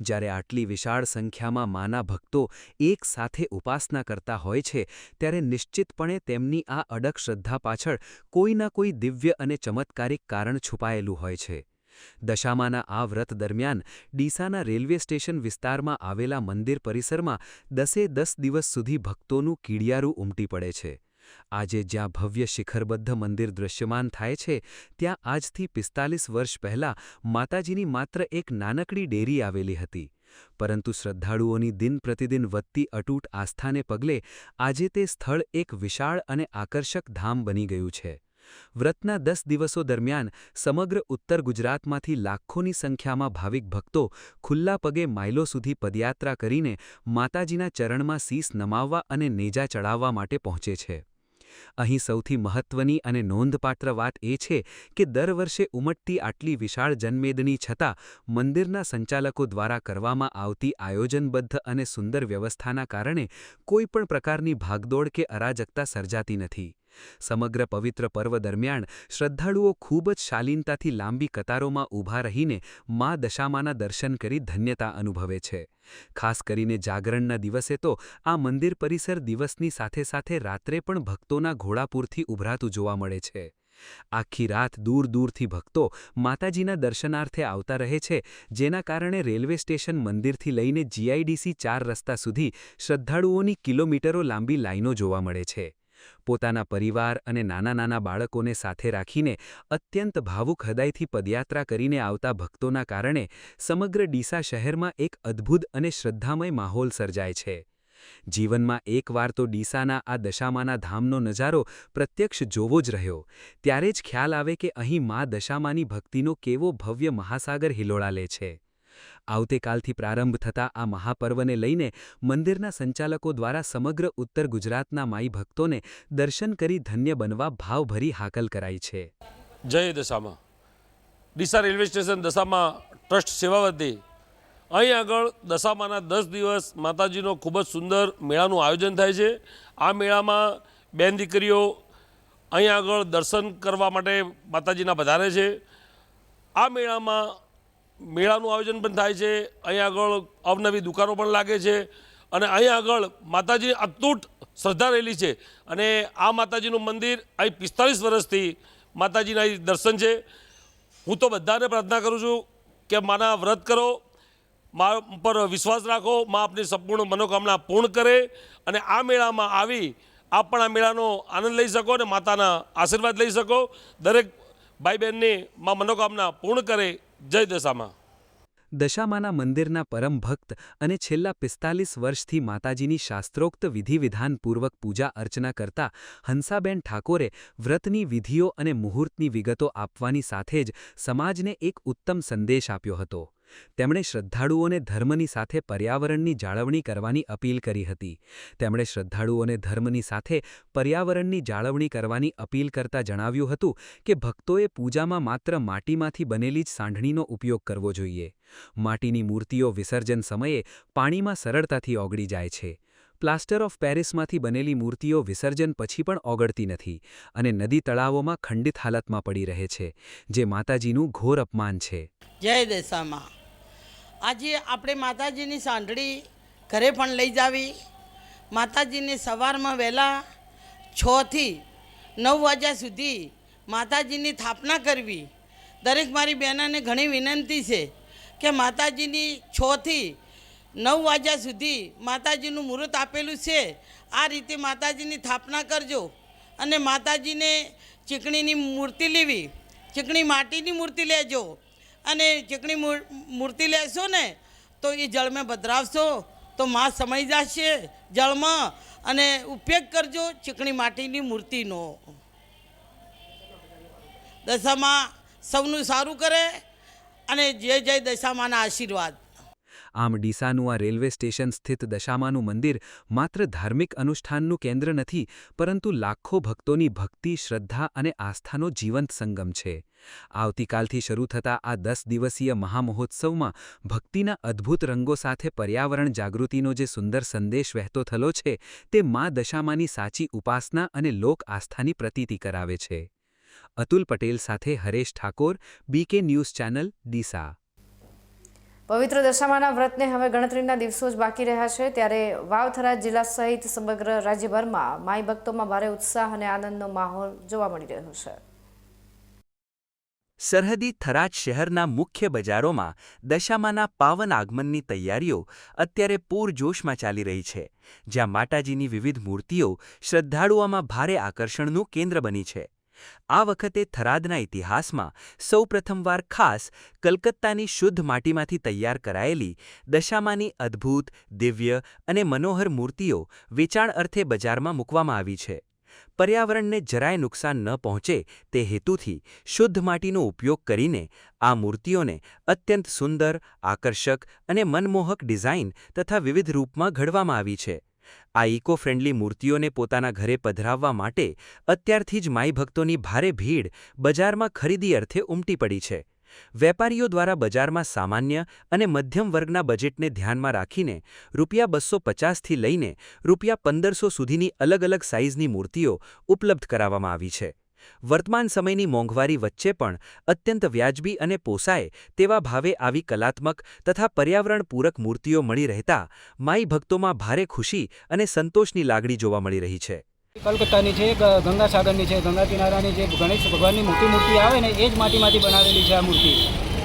જ્યારે આટલી વિશાળ સંખ્યામાં માના ભક્તો એક સાથે ઉપાસના કરતા હોય છે, ત્યારે નિશ્ચિતપણે તેમની આ અડગ શ્રદ્ધા પાછળ કોઈના કોઈ દિવ્ય અને ચમત્કારિક કારણ છુપાયેલું હોય છે. દશામાના આ વ્રત દરમિયાન ડીસાના રેલવે સ્ટેશન વિસ્તારમાં આવેલા મંદિર પરિસરમાં 10 દિવસ સુધી ભક્તોનું કીડિયારું ઉમટી પડે છે. આજે જ્યાં ભવ્ય શિખરબદ્ધ મંદિર દૃશ્યમાન થાય છે, ત્યાં આજથી 45 વર્ષ પહેલાં માતાજીની માત્ર એક નાનકડી ડેરી આવેલી હતી. પરંતુ શ્રદ્ધાળુઓની દિન પ્રતિદિન વધતી અતૂટ આસ્થાને પગલે આજે તે સ્થળ એક વિશાળ અને આકર્ષક ધામ બની ગયું છે. વ્રતના 10 દિવસો દરમિયાન સમગ્ર ઉત્તર ગુજરાતમાંથી લાખોની સંખ્યામાં ભાવિક ભક્તો ખુલ્લા પગે માઇલો સુધી પદયાત્રા કરીને માતાજીના ચરણમાં શીશ નમાવવા અને નેજા ચડાવવા માટે પહોંચે છે. અહીં સૌથી મહત્વની અને નોંધપાત્ર વાત એ છે કે દર વર્ષે ઉમટતી આટલી વિશાળ જનમેદની છતાં મંદિરના સંચાલકો દ્વારા કરવામાં આવતી આયોજનબદ્ધ અને સુંદર વ્યવસ્થાના કારણે કોઈ પણ પ્રકારની ભાગદોડ કે અરાજકતા સર્જાતી નથી. સમગ્ર પવિત્ર પર્વ દરમિયાન શ્રદ્ધાળુઓ ખૂબ જ શાલીનતાથી લાંબી કતારોમાં ઊભા રહીને મા દશામાના દર્શન કરી ધન્યતા અનુભવે છે. ખાસ કરીને જાગરણના દિવસે તો આ મંદિર પરિસર દિવસની સાથે સાથે રાત્રે પણ ભક્તોના ઘોડાપૂરથી ઉભરાતું જોવા મળે છે. આખી રાત દૂર દૂરથી ભક્તો માતાજીના દર્શનાર્થે આવતા રહે છે, જેના કારણે રેલવે સ્ટેશન મંદિરથી લઈને GIDC 4 રસ્તા સુધી શ્રદ્ધાળુઓની કિલોમીટરો લાંબી લાઈનો જોવા મળે છે. પોતાના પરિવાર અને નાના બાળકોને સાથે રાખીને અત્યંત ભાવુક હૃદયથી પદયાત્રા કરીને આવતા ભક્તોના કારણે સમગ્ર ડીસા શહેરમાં એક અદ્ભુત અને શ્રદ્ધામય માહોલ સર્જાય છે. જીવનમાં એકવાર તો ડીસાના આ દશામાના ધામનો નજારો પ્રત્યક્ષ જોવો જ રહ્યો, ત્યારે જ ખ્યાલ આવે કે અહીં મા દશામાની ભક્તિનો કેવો ભવ્ય મહાસાગર હિલોળા લે છે. આવતીકાલથી પ્રારંભ થતા આ મહાપર્વને લઈને મંદિરના સંચાલકો દ્વારા સમગ્ર ઉત્તર ગુજરાતના માઈ ભક્તોને દર્શન કરી ધન્ય બનવા ભાવભરી હાકલ કરાઈ છે. જય Dashama. Deesa railway station Dashama trust સેવા વતી અહીં આગળ દશામાના 10 દિવસ માતાજીનો ખૂબ જ સુંદર મેળાનું આયોજન થાય છે. આ મેળામાં બેન દીકરીઓ અહીં આગળ દર્શન કરવા માટે માતાજીના પધારે છે. આ મેળાનું આયોજન પણ થાય છે. અહીં આગળ અવનવી દુકાનો પણ લાગે છે અને અહીં આગળ માતાજી અતૂટ શ્રદ્ધા રહેલી છે અને આ માતાજીનું મંદિર અહીં 45 વર્ષથી માતાજીના અહીં દર્શન છે. હું તો બધાને પ્રાર્થના કરું છું કે માના વ્રત કરો, મા પર વિશ્વાસ રાખો, મા આપની સંપૂર્ણ મનોકામના પૂર્ણ કરે અને આ મેળામાં આવી આપ પણ આ મેળાનો આનંદ લઈ શકો અને માતાના આશીર્વાદ લઈ શકો. દરેક ભાઈ બહેનની મા મનોકામના પૂર્ણ કરે. જય દશામાં. દશામાના મંદિરના પરમ ભક્ત અને છેલ્લા 45 વર્ષથી માતાજીની શાસ્ત્રોક્ત વિધિવિધાનપૂર્વક પૂજા અર્ચના કરતા હંસાબેન ઠાકોરે વ્રતની વિધિઓ અને મુહૂર્તની વિગતો આપવાની સાથે જ સમાજને એક ઉત્તમ સંદેશ આપ્યો હતો. તેમણે શ્રદ્ધાળુઓને ધર્મની સાથે પર્યાવરણની જાળવણી કરવાની અપીલ કરી હતી. તેમણે શ્રદ્ધાળુઓને ધર્મની સાથે પર્યાવરણની જાળવણી કરવાની અપીલ કરતા જણાવ્યું હતું કે ભક્તોએ પૂજામાં માત્ર માટીમાંથી બનેલી જ સાંઢણીનો ઉપયોગ કરવો જોઈએ. માટીની મૂર્તિઓ વિસર્જન સમયે પાણીમાં સરળતાથી ઓગળી જાય છે. પ્લાસ્ટર ઓફ પેરિસમાંથી બનેલી મૂર્તિઓ વિસર્જન પછી પણ ઓગળતી નથી અને નદી તળાવોમાં ખંડિત હાલતમાં પડી રહે છે, જે માતાજીનું ઘોર અપમાન છે. જય દશામાં. આજે આપણે માતાજીની સાંઢળી ઘરે પણ લઈ જાવી. માતાજીને સવારમાં વહેલા 6 થી 9 વાગ્યા સુધી માતાજીની સ્થાપના કરવી. દરેક મારી બહેનોને ઘણી વિનંતી છે કે માતાજીની 6 થી 9 વાગ્યા સુધી માતાજીનું મુહૂર્ત આપેલું છે, આ રીતે માતાજીની સ્થાપના કરજો. અને માતાજીને ચીકણીની મૂર્તિ લેવી, ચીકણી માટીની મૂર્તિ લેજો અને ચીકણી મૂર્તિ લેશો ને તો એ જળમાં પધરાવશો તો માં સમાઈ જશે જળમાં, અને ઉપયોગ કરજો ચીકણી માટીની મૂર્તિનો. દશામાં સૌનું સારું કરે અને જય જય દશામાના આશીર્વાદ. આમ ડીસાનું આ રેલવે સ્ટેશન સ્થિત દશામાનું મંદિર માત્ર ધાર્મિક અનુષ્ઠાનનું કેન્દ્ર નથી, પરંતુ લાખો ભક્તોની ભક્તિ, શ્રદ્ધા અને આસ્થાનો જીવંત સંગમ છે. આવતીકાલથી શરૂ થતા આ 10 દિવસીય મહામહોત્સવમાં ભક્તિના અદ્ભુત રંગો સાથે પર્યાવરણ જાગૃતિનો જે સુંદર સંદેશ વહેતો થયો છે, તે મા દશામાની સાચી ઉપાસના અને લોક આસ્થાની પ્રતીતિ કરાવે છે. અતુલ પટેલ સાથે Haresh Thakor, BK news channel, Deesa. પવિત્ર દશામાના વ્રતને હવે ગણતરીના દિવસો જ બાકી રહ્યા છે, ત્યારે વાવ-થરાદ જિલ્લા સહિત સમગ્ર રાજ્યભરમાં માઈ ભક્તોમાં ભારે ઉત્સાહ અને આનંદનો માહોલ જોવા મળી રહ્યો છે. સરહદી થરાદ શહેરના મુખ્ય બજારોમાં દશામાના પાવન આગમનની તૈયારીઓ અત્યારે પૂરજોશમાં ચાલી રહી છે, જ્યાં માતાજીની વિવિધ મૂર્તિઓ શ્રદ્ધાળુઓમાં ભારે આકર્ષણનું કેન્દ્ર બની છે. આ વખતે થરાદના ઇતિહાસમાં સૌપ્રથમવાર ખાસ કલકત્તાની શુદ્ધ માટીમાંથી તૈયાર કરાયેલી દશામાની અદ્ભુત, દિવ્ય અને મનોહર મૂર્તિઓ વેચાણ અર્થે બજારમાં મૂકવામાં આવી છે. પર્યાવરણને જરાય નુકસાન ન પહોંચે તે હેતુથી શુદ્ધ માટીનો ઉપયોગ કરીને આ મૂર્તિઓને અત્યંત સુંદર, આકર્ષક અને મનમોહક ડિઝાઇન તથા વિવિધ રૂપમાં ઘડવામાં આવી છે. આ ઇકો ફ્રેન્ડલી મૂર્તિઓને પોતાના ઘરે પધરાવવા માટે અત્યારથી જ માઈ ભક્તોની ભારે ભીડ બજારમાં ખરીદી અર્થે ઉમટી પડી છે. વેપારીઓ દ્વારા બજારમાં સામાન્ય અને મધ્યમ વર્ગના બજેટને ધ્યાનમાં રાખીને ₹250થી લઈને ₹1500 સુધીની અલગ અલગ સાઇઝની મૂર્તિઓ ઉપલબ્ધ કરાવવામાં આવી છે. વર્તમાન સમયની મોંઘવારી વચ્ચે પણ અત્યંત વ્યાજબી અને પોસાય તેવા ભાવે આવી કલાત્મક તથા પર્યાવરણપૂરક મૂર્તિઓ મળી રહેતા માઈ ભક્તોમાં ભારે ખુશી અને સંતોષની લાગણી જોવા મળી રહી છે. કલકત્તાની છે, ગંગાસાગરની છે, ગંગા કિનારાની જે ગણેશ ભગવાનની મોટી મૂર્તિ આવે ને એ જ માટીમાંથી બનાવેલી છે આ મૂર્તિ,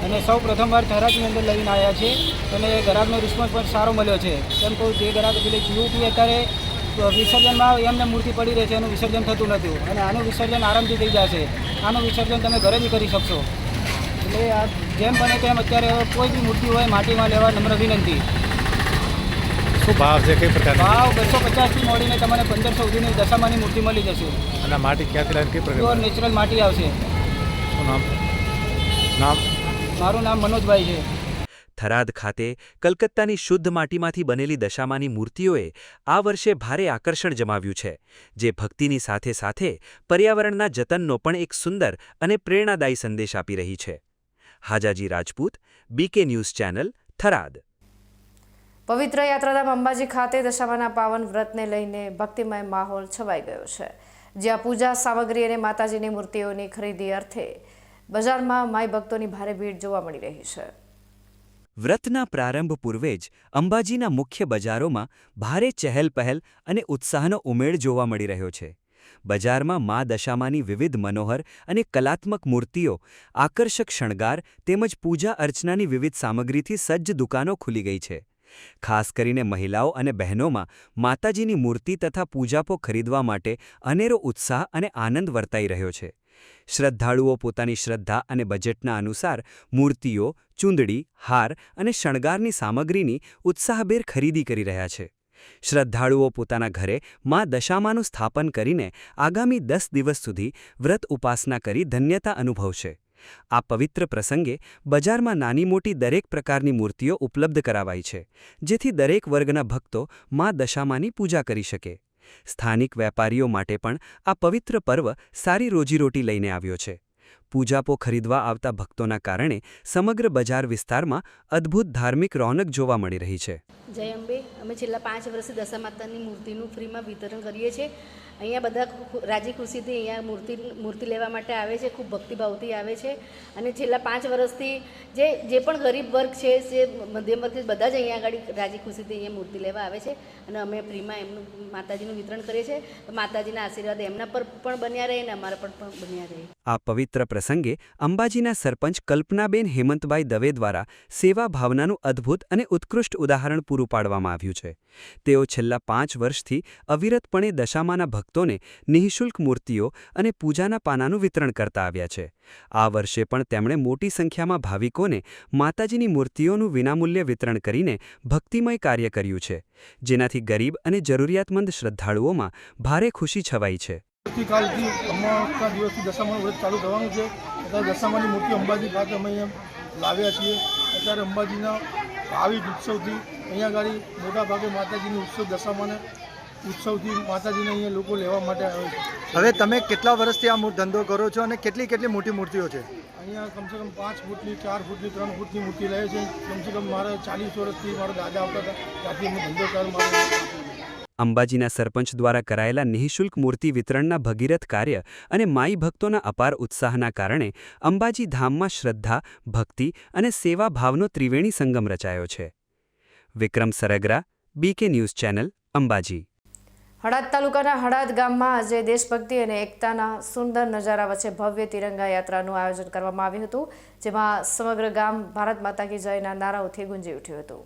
અને સૌ પ્રથમવાર થરાદની અંદર લઈને આવ્યા છે અને ગ્રાહકનો રિસ્પોન્સ પણ સારો મળ્યો છે. કેમ કહું, જે ગ્રાહક પેલી જીવતી અત્યારે વિસર્જનમાં એમને મૂર્તિ પડી રહે છે, એનું વિસર્જન થતું નથી, અને આનું વિસર્જન આરામથી થઈ જશે. આનું વિસર્જન તમે ઘરે જ કરી શકશો. એટલે આ જેમ બને તેમ અત્યારે કોઈ બી મૂર્તિ હોય માટીમાં લેવા નમ્ર વિનંતી. શું ભાવ છે, કઈ પ્રકારનો ભાવ? 250થી મોડીને તમને 1500 સુધીની દશામાની મૂર્તિ મળી જશે. અને માટી ક્યાંથી લાવી, કઈ પ્રકાર? નેચરલ માટી આવશે. શું નામ? મારું નામ મનોજભાઈ છે. થરાદ ખાતે કલકત્તાની શુદ્ધ માટીમાંથી બનેલી દશામાની મૂર્તિઓએ આ વર્ષે ભારે આકર્ષણ જમાવ્યું છે, જે ભક્તિની સાથે સાથે પર્યાવરણના જતનનો પણ એક સુંદર અને પ્રેરણાદાયી સંદેશ આપી રહી છે. Hajaji Rajput, BK news channel, Tharad. પવિત્ર યાત્રાધામ અંબાજી ખાતે દશામાના પાવન વ્રતને લઈને ભક્તિમય માહોલ છવાઈ ગયો છે, જ્યાં પૂજા સામગ્રી અને માતાજીની મૂર્તિઓની ખરીદી અર્થે બજારમાં માઈ ભક્તોની ભારે ભીડ જોવા મળી રહી છે. વ્રતના પ્રારંભ પૂર્વે જ અંબાજીના મુખ્ય બજારોમાં ભારે ચહેલપહેલ અને ઉત્સાહનો ઉમેળ જોવા મળી રહ્યો છે. બજારમાં મા દશામાની વિવિધ મનોહર અને કલાત્મક મૂર્તિઓ, આકર્ષક શણગાર તેમજ પૂજા અર્ચનાની વિવિધ સામગ્રીથી સજ્જ દુકાનો ખુલી ગઈ છે. ખાસ કરીને મહિલાઓ અને બહેનોમાં માતાજીની મૂર્તિ તથા પૂજાપો ખરીદવા માટે અનેરો ઉત્સાહ અને આનંદ વર્તાઈ રહ્યો છે. શ્રદ્ધાળુઓ પોતાની શ્રદ્ધા અને બજેટના અનુસાર મૂર્તિઓ, ચૂંદડી, હાર અને શણગારની સામગ્રીની ઉત્સાહભેર ખરીદી કરી રહ્યા છે. શ્રદ્ધાળુઓ પોતાના ઘરે મા દશામાનું સ્થાપન કરીને આગામી 10 દિવસ સુધી વ્રત ઉપાસના કરી ધન્યતા અનુભવશે. આ પવિત્ર પ્રસંગે બજારમાં નાની મોટી દરેક પ્રકારની મૂર્તિઓ ઉપલબ્ધ કરાવાઈ છે, જેથી દરેક વર્ગના ભક્તો મા દશામાની પૂજા કરી શકે. સ્થાનિક વેપારીઓ માટે પણ આ પવિત્ર પર્વ સારી રોજીરોટી લઈને આવ્યો છે. પૂજાપો ખરીદવા આવતા ભક્તોના કારણે સમગ્ર બજાર વિસ્તારમાં અદ્ભુત ધાર્મિક રોનક જોવા મળી રહી છે. જય અંબે. અમે છેલ્લા 5 વર્ષથી દશા માતાની મૂર્તિનું ફ્રીમાં વિતરણ કરીએ છીએ. અહીંયા બધા રાજી ખુશીથી અહીંયા મૂર્તિ લેવા માટે આવે છે, ખૂબ ભક્તિભાવથી આવે છે. અને છેલ્લા 5 વર્ષથી જે પણ ગરીબ વર્ગ છે, જે મધ્યમ વર્ગ છે, બધા જ અહીંયા આગળ રાજી ખુશીથી અહીંયા મૂર્તિ લેવા આવે છે. અને અમે ફ્રીમાં એમનું માતાજીનું વિતરણ કરીએ છીએ. માતાજીના આશીર્વાદ એમના પર પણ બન્યા રહે અને અમારા પર પણ બન્યા રહે. આ પવિત્ર પ્રસંગે અંબાજીના સરપંચ કલ્પનાબેન હેમંતભાઈ દવે દ્વારા સેવા ભાવનાનું અદ્ભુત અને ઉત્કૃષ્ટ ઉદાહરણ પૂરું પાડવામાં આવ્યું છે. તેઓ છેલ્લા 5 વર્ષથી અવિરતપણે દશામાના ભક્તોને નિઃશુલ્ક મૂર્તિઓ અને પૂજાના પાનાનું વિતરણ કરતા આવ્યા છે. આ વર્ષે પણ તેમણે મોટી સંખ્યામાં ભાવિકોને માતાજીની મૂર્તિઓનું વિનામૂલ્ય વિતરણ કરીને ભક્તિમય કાર્ય કર્યું છે, જેનાથી ગરીબ અને જરૂરિયાતમંદ શ્રદ્ધાળુઓમાં ભારે ખુશી છવાઈ છે. આવતીકાલથી અમારા દિવસથી દશામાનું વ્રત ચાલુ થવાનું છે. અત્યારે દશામાની મૂર્તિ અંબાજી ખાતે અમે અહીંયા લાવ્યા છીએ. અત્યારે અંબાજીના ભાવિક ઉત્સવથી અહીંયા આગળ મોટા ભાગે માતાજીની ઉત્સવ દશામાને ઉત્સવથી માતાજીને અહીંયા લોકો લેવા માટે આવે છે. હવે તમે કેટલા વર્ષથી આ ધંધો કરો છો અને કેટલી મોટી મૂર્તિઓ છે? અહીંયા કમસે કમ 5 ફૂટની, 4 ફૂટની, 3 ફૂટની મૂર્તિ લે છે. કમસે કમ મારા 40 વર્ષથી મારા દાદા આવતા હતા ત્યાંથી અમે ધંધો ચાલુ. અંબાજીના સરપંચ દ્વારા કરાયેલા નિઃશુલ્ક મૂર્તિ વિતરણના ભગીરથ કાર્ય અને માઈ ભક્તોના અપાર ઉત્સાહના કારણે અંબાજી ધામમાં શ્રદ્ધા, ભક્તિ અને સેવા ભાવનો ત્રિવેણી સંગમ રચાયો છે. વિક્રમ Sargara, BK news channel, Ambaji. Halad તાલુકાના હળાદ ગામમાં આજે દેશભક્તિ અને એકતાના સુંદર નજારા વચ્ચે ભવ્ય તિરંગા યાત્રાનું આયોજન કરવામાં આવ્યું હતું, જેમાં સમગ્ર ગામ ભારત માતા કી જયના નારાઓથી ગુંજી ઉઠ્યું હતું.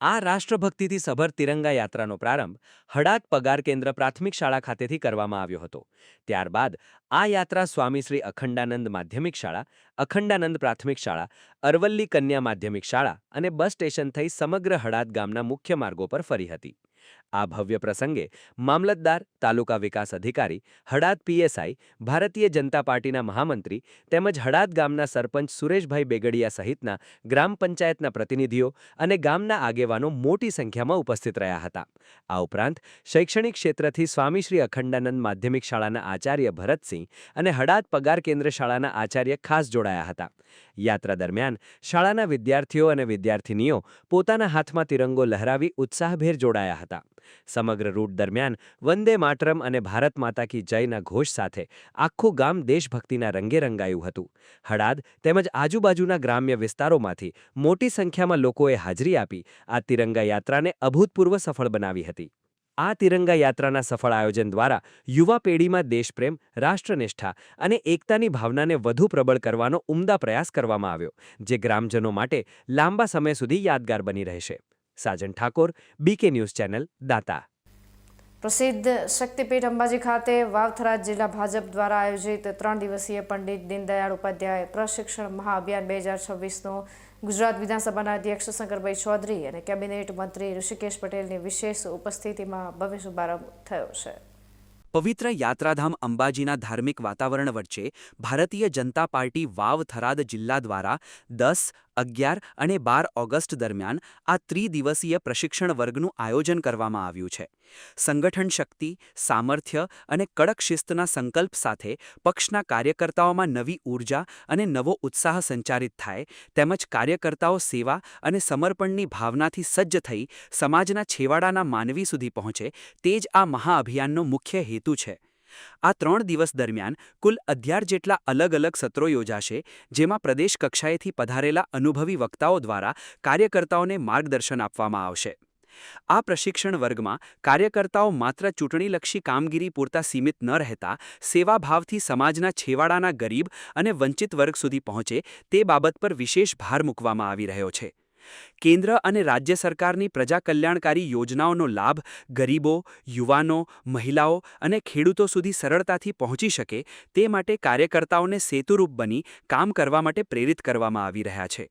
આ રાષ્ટ્રભક્તિથી સભર તિરંગા યાત્રાનો પ્રારંભ હળાદ પગાર કેન્દ્ર પ્રાથમિક શાળા ખાતેથી કરવામાં આવ્યો હતો. ત્યારબાદ આ યાત્રા સ્વામી શ્રી અખંડાનંદ માધ્યમિક શાળા, અખંડાનંદ પ્રાથમિક શાળા, અરવલ્લી કન્યા માધ્યમિક શાળા અને બસ સ્ટેશન થઈ સમગ્ર હળાદ ગામના મુખ્ય માર્ગો પર ફરી હતી. આ ભવ્ય પ્રસંગે મામલતદાર, તાલુકા વિકાસ અધિકારી, હળાદ પીએસઆઈ, ભારતીય જનતા પાર્ટીના મહામંત્રી તેમજ હળાદ ગામના સરપંચ સુરેશભાઈ બેગડિયા સહિતના ગ્રામ પંચાયતના પ્રતિનિધિઓ અને ગામના આગેવાનો મોટી સંખ્યામાં ઉપસ્થિત રહ્યા હતા. આ ઉપરાંત શૈક્ષણિક ક્ષેત્રથી સ્વામી શ્રી અખંડાનંદ માધ્યમિક શાળાના આચાર્ય ભરતસિંહ અને હળાદ પગાર કેન્દ્ર શાળાના આચાર્ય ખાસ જોડાયા હતા. યાત્રા દરમિયાન શાળાના વિદ્યાર્થીઓ અને વિદ્યાર્થિનીઓ પોતાના હાથમાં તિરંગો લહેરાવી ઉત્સાહભેર જોડાયા હતા. સમગ્ર રૂટ દરમિયાન વંદે માતરમ અને ભારત માતા કી જયના ઘોષ સાથે આખું ગામ દેશભક્તિના રંગે રંગાયું હતું. હળાદ તેમજ આજુબાજુના ગ્રામ્ય વિસ્તારોમાંથી મોટી સંખ્યામાં લોકોએ હાજરી આપી આ તિરંગા યાત્રાને અભૂતપૂર્વ સફળ બનાવી હતી. આ તિરંગા યાત્રાના સફળ આયોજન દ્વારા યુવા પેઢીમાં દેશપ્રેમ, રાષ્ટ્રનિષ્ઠા અને એકતાની ભાવનાને વધુ પ્રબળ કરવાનો ઉમદા પ્રયાસ કરવામાં આવ્યો, જે ગ્રામજનો માટે લાંબા સમય સુધી યાદગાર બની રહેશે. Sajan Thakor, BK news channel, દાતા. પ્રસિદ્ધ શક્તિપીઠ અંબાજી ખાતે વાવથરા જિલ્લા ભાજપ દ્વારા આયોજિત 3 દિવસીય પંડિત દીનદયાળ ઉપાધ્યાય પ્રશિક્ષણ મહાઅભિયાન 2026નો ગુજરાત વિધાનસભાના અધ્યક્ષ શંકરભાઈ ચૌધરી અને કેબિનેટ મંત્રી ઋષિકેશ પટેલની વિશેષ ઉપસ્થિતિમાં ભવ્ય શુભારંભ થયો છે. પવિત્ર યાત્રાધામ અંબાજીના ધાર્મિક વાતાવરણ વચ્ચે ભારતીય જનતા પાર્ટી વાવ થરાદ જિલ્લા દ્વારા 10, 11 અને 12 ઓગસ્ટ દરમિયાન આ ત્રિદિવસીય પ્રશિક્ષણ વર્ગનું આયોજન કરવામાં આવ્યું છે. સંગઠન શક્તિ, સામર્થ્ય અને કડક શિસ્તના સંકલ્પ સાથે પક્ષના કાર્યકર્તાઓમાં નવી ઊર્જા અને નવો ઉત્સાહ સંચારિત થાય તેમજ કાર્યકર્તાઓ સેવા અને સમર્પણની ભાવનાથી સજ્જ થઈ સમાજના છેવાડાના માનવી સુધી પહોંચે તે જ આ મહાઅભિયાનનો મુખ્ય હેતુ છે. આ 3 દિવસ દરમિયાન કુલ 11 જેટલા અલગ અલગ સત્રો યોજાશે, જેમાં પ્રદેશ કક્ષાએથી પધારેલા અનુભવી વક્તાઓ દ્વારા કાર્યકર્તાઓને માર્ગદર્શન આપવામાં આવશે. આ પ્રશિક્ષણ વર્ગમાં કાર્યકર્તાઓ માત્ર ચૂંટણીલક્ષી કામગીરી પૂરતા સીમિત ન રહેતા સેવાભાવથી સમાજના છેવાડાના ગરીબ અને વંચિત વર્ગ સુધી પહોંચે તે બાબત પર વિશેષ ભાર મૂકવામાં આવી રહ્યો છે. કેન્દ્ર અને રાજ્ય સરકારની પ્રજાકલ્યાણકારી યોજનાઓનો લાભ ગરીબો, યુવાનો, મહિલાઓ અને ખેડૂતો સુધી સરળતાથી પહોંચી શકે તે માટે કાર્યકર્તાઓને સેતુરૂપ બની કામ કરવા માટે પ્રેરિત કરવામાં આવી રહ્યા છે.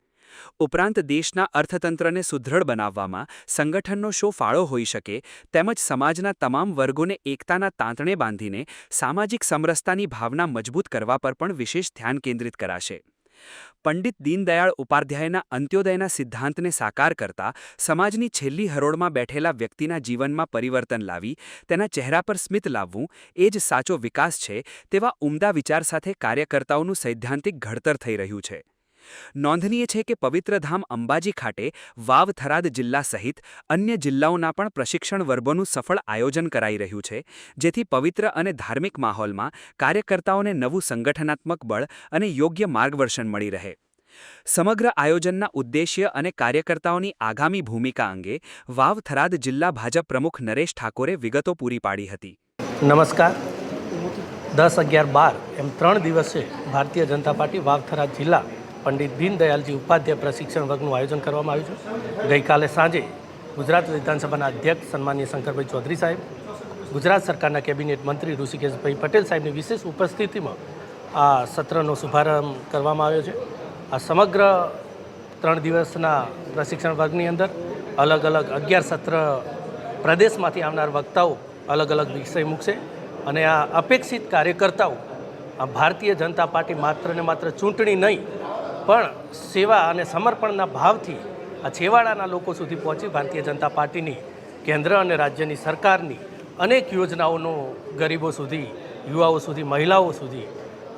ઉપરાંત દેશના અર્થતંત્રને સુદૃઢ બનાવવામાં સંગઠનનો શો ફાળો હોઈ શકે તેમજ સમાજના તમામ વર્ગોને એકતાના તાંતણે બાંધીને સામાજિક સમરસતાની ભાવના મજબૂત કરવા પર પણ વિશેષ ધ્યાન કેન્દ્રિત કરાશે. પંડિત દીનદયાળ ઉપાધ્યાયના અંત્યોદયના સિદ્ધાંતને સાકાર કરતા સમાજની છેલ્લી હરોળમાં બેઠેલા વ્યક્તિના જીવનમાં પરિવર્તન લાવી તેના ચહેરા પર સ્મિત લાવવું એ જ સાચો વિકાસ છે તેવા ઉમદા વિચાર સાથે કાર્યકર્તાઓનું સૈદ્ધાંતિક ઘડતર થઈ રહ્યું છે. નોંધનીય છે કે પવિત્ર ધામ અંબાજી ખાતે વાવ થરાદ જિલ્લા સહિત અન્ય જિલ્લાઓના પણ પ્રશિક્ષણ વર્ગોનું સફળ આયોજન કરાઈ રહ્યું છે, જેથી પવિત્ર અને ધાર્મિક માહોલમાં કાર્યકર્તાઓને નવું સંગઠનાત્મક બળ અને યોગ્ય માર્ગદર્શન મળી રહે. સમગ્ર આયોજનના ઉદ્દેશ્ય અને કાર્યકર્તાઓની આગામી ભૂમિકા અંગે વાવ થરાદ જિલ્લા ભાજપ પ્રમુખ નરેશ ઠાકોરે વિગતો પૂરી પાડી હતી. નમસ્કાર. 10, 11, 12 એમ 3 દિવસે ભારતીય જનતા પાર્ટી વાવ થરાદ જિલ્લા પંડિત દીનદયાળજી ઉપાધ્યાય પ્રશિક્ષણ વર્ગનું આયોજન કરવામાં આવ્યું છે. ગઈકાલે સાંજે ગુજરાત વિધાનસભાના અધ્યક્ષ સન્માનીય શંકરભાઈ ચૌધરી સાહેબ, ગુજરાત સરકારના કેબિનેટ મંત્રી ઋષિકેશભાઈ પટેલ સાહેબની વિશેષ ઉપસ્થિતિમાં આ સત્રનો શુભારંભ કરવામાં આવ્યો છે. આ સમગ્ર 3 દિવસના પ્રશિક્ષણ વર્ગની અંદર અલગ અલગ 11 સત્ર પ્રદેશમાંથી આવનાર વક્તાઓ અલગ અલગ વિષય મૂકશે અને આ અપેક્ષિત કાર્યકર્તાઓ આ ભારતીય જનતા પાર્ટી માત્ર ને માત્ર ચૂંટણી નહીં પણ સેવા અને સમર્પણના ભાવથી આ છેવાડાના લોકો સુધી પહોંચી ભારતીય જનતા પાર્ટીની કેન્દ્ર અને રાજ્યની સરકારની અનેક યોજનાઓનો ગરીબો સુધી, યુવાઓ સુધી, મહિલાઓ સુધી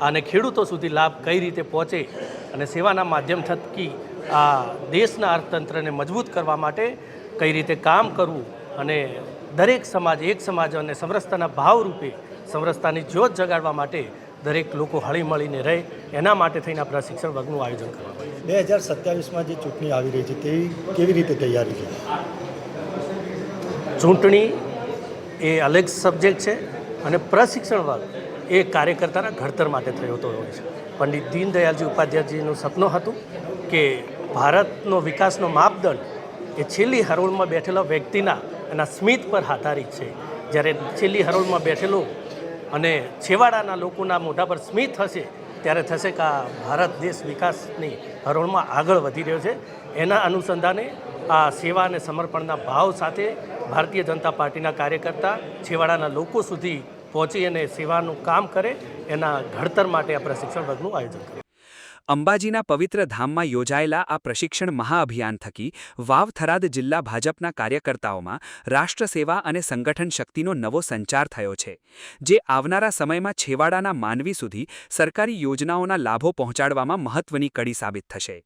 અને ખેડૂતો સુધી લાભ કઈ રીતે પહોંચે અને સેવાના માધ્યમ થકી આ દેશના અર્થતંત્રને મજબૂત કરવા માટે કઈ રીતે કામ કરવું અને દરેક સમાજ એક સમાજ અને સમરસતાના ભાવરૂપે સમરસતાની જ્યોત જગાડવા માટે દરેક લોકો હળીમળીને રહે એના માટે થઈને આ પ્રશિક્ષણ વર્ગનું આયોજન કરવામાં આવ્યું. 2027માં જે ચૂંટણી આવી રહી છે તેવી કેવી રીતે તૈયારી છે? ચૂંટણી એ અલગ સબ્જેક્ટ છે અને પ્રશિક્ષણ વર્ગ એ કાર્યકર્તાના ઘડતર માટે થયો હતો હોય છે. પંડિત દીનદયાળજી ઉપાધ્યાયજીનું સપનું હતું કે ભારતનો વિકાસનો માપદંડ એ છેલ્લી હરોળમાં બેઠેલા વ્યક્તિના એના સ્મિત પર આધારિત છે. જ્યારે છેલ્લી હરોળમાં બેઠેલો અને છેવાડાના લોકોના મોઢા પર સ્મિત હશે ત્યારે થશે કે આ ભારત દેશ વિકાસની હરોળમાં આગળ વધી રહ્યો છે. એના અનુસંધાને આ સેવા અને સમર્પણના ભાવ સાથે ભારતીય જનતા પાર્ટીના કાર્યકર્તા છેવાડાના લોકો સુધી પહોંચી અને સેવાનું કામ કરે એના ઘડતર માટે આ પ્રશિક્ષણ વર્ગનું આયોજન કર્યું. અંબાજીના પવિત્ર ધામમાં યોજાયેલા આ પ્રશિક્ષણ મહાઅભિયાન થકી વાવ થરાદ જિલ્લા ભાજપના કાર્યકર્તાઓમાં રાષ્ટ્રસેવા અને સંગઠન શક્તિનો નવો સંચાર થયો છે, જે આવનારા સમયમાં છેવાડાના માનવી સુધી સરકારી યોજનાઓના લાભો પહોંચાડવામાં મહત્વની કડી સાબિત થશે.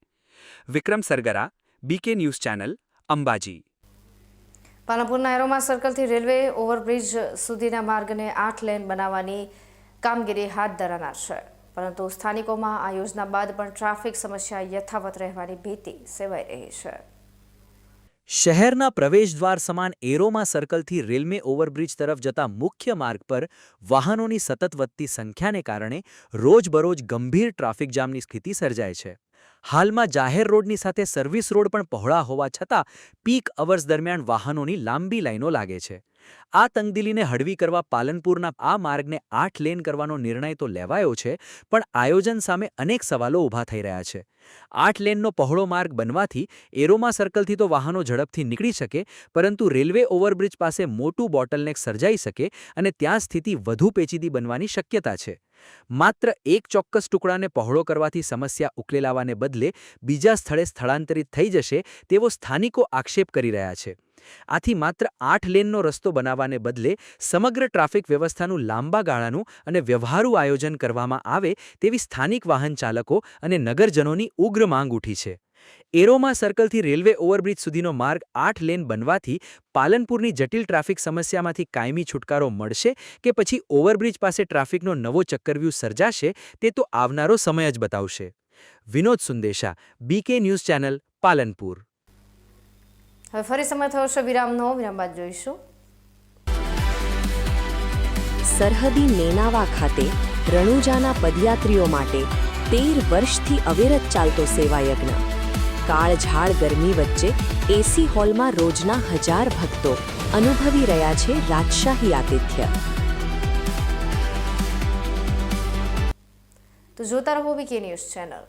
Vikram Sargara, BK news channel, Ambaji. પાલનપુરના એરોમા સર્કલથી રેલવે ઓવરબ્રિજ સુધીના માર્ગને 8 લેન બનાવવાની કામગીરી હાથ ધરાનાર છે, પરંતુ સ્થાનિકોમાં આ યોજના બાદ પણ ટ્રાફિક સમસ્યા યથાવત રહેવાની ભીતિ સેવાઈ રહી છે. શહેરના પ્રવેશદ્વાર સમાન એરોમા સર્કલથી રેલવે ઓવરબ્રિજ તરફ જતા મુખ્ય માર્ગ પર વાહનોની સતત વધતી સંખ્યાને કારણે રોજબરોજ ગંભીર ટ્રાફિક જામની સ્થિતિ સર્જાય છે. હાલમાં જાહેર રોડની સાથે સર્વિસ રોડ પણ પહોળા હોવા છતાં પીક અવર્સ દરમિયાન વાહનોની લાંબી લાઈનો લાગે છે. આ તંગદિલીને હળવી કરવા પાલનપુરના આ માર્ગને 8 લેન કરવાનો નિર્ણય તો લેવાયો છે, પણ આયોજન સામે અનેક સવાલો ઊભા થઈ રહ્યા છે. 8 લેનનો પહોળો માર્ગ બનવાથી એરોમા સર્કલથી તો વાહનો ઝડપથી નીકળી શકે, પરંતુ રેલવે ઓવરબ્રિજ પાસે મોટું બોટલનેક સર્જાઈ શકે અને ત્યાં સ્થિતિ વધુ પેચીદી બનવાની શક્યતા છે. માત્ર એક ચોક્કસ ટુકડાને પહોળો કરવાથી સમસ્યા ઉકેલાવાને બદલે બીજા સ્થળે સ્થળાંતરિત થઈ જશે તેવો સ્થાનિકો આક્ષેપ કરી રહ્યા છે. આથી માત્ર 8 લેનનો રસ્તો બનાવવાને બદલે સમગ્ર ટ્રાફિક વ્યવસ્થાનું લાંબા ગાળાનું અને વ્યવહારુ આયોજન કરવામાં આવે તેવી સ્થાનિક વાહન ચાલકો અને નગરજનોની ઉગ્ર માંગ ઉઠી છે. એરોમા સર્કલથી રેલવે ઓવરબ્રિજ સુધીનો માર્ગ 8 લેન બનવાથી પાલનપુરની જટિલ ટ્રાફિક સમસ્યામાંથી કાયમી છુટકારો મળશે કે પછી ઓવરબ્રિજ પાસે ટ્રાફિકનો નવો ચક્કરવ્યૂહ સર્જાશે તે તો આવનારો સમય જ બતાવશે. Vinod Sundesha, BK news channel, Palanpur. હવે ફરી સમય થયો છે વિરામનો. વિરામ બાદ જોઈશું. સરહદી નેનાવા ખાતે રણુજાના પદયાત્રીઓ માટે 13 વર્ષથી અવિરત ચાલતો સેવાયજ્ઞ. કાળઝાળ ગરમી વચ્ચે એસી હોલમાં રોજના 1000 ભક્તો અનુભવી રહ્યા છે રાજશાહી આતિથ્ય. તો જોતા રહો BK ન્યૂઝ ચેનલ.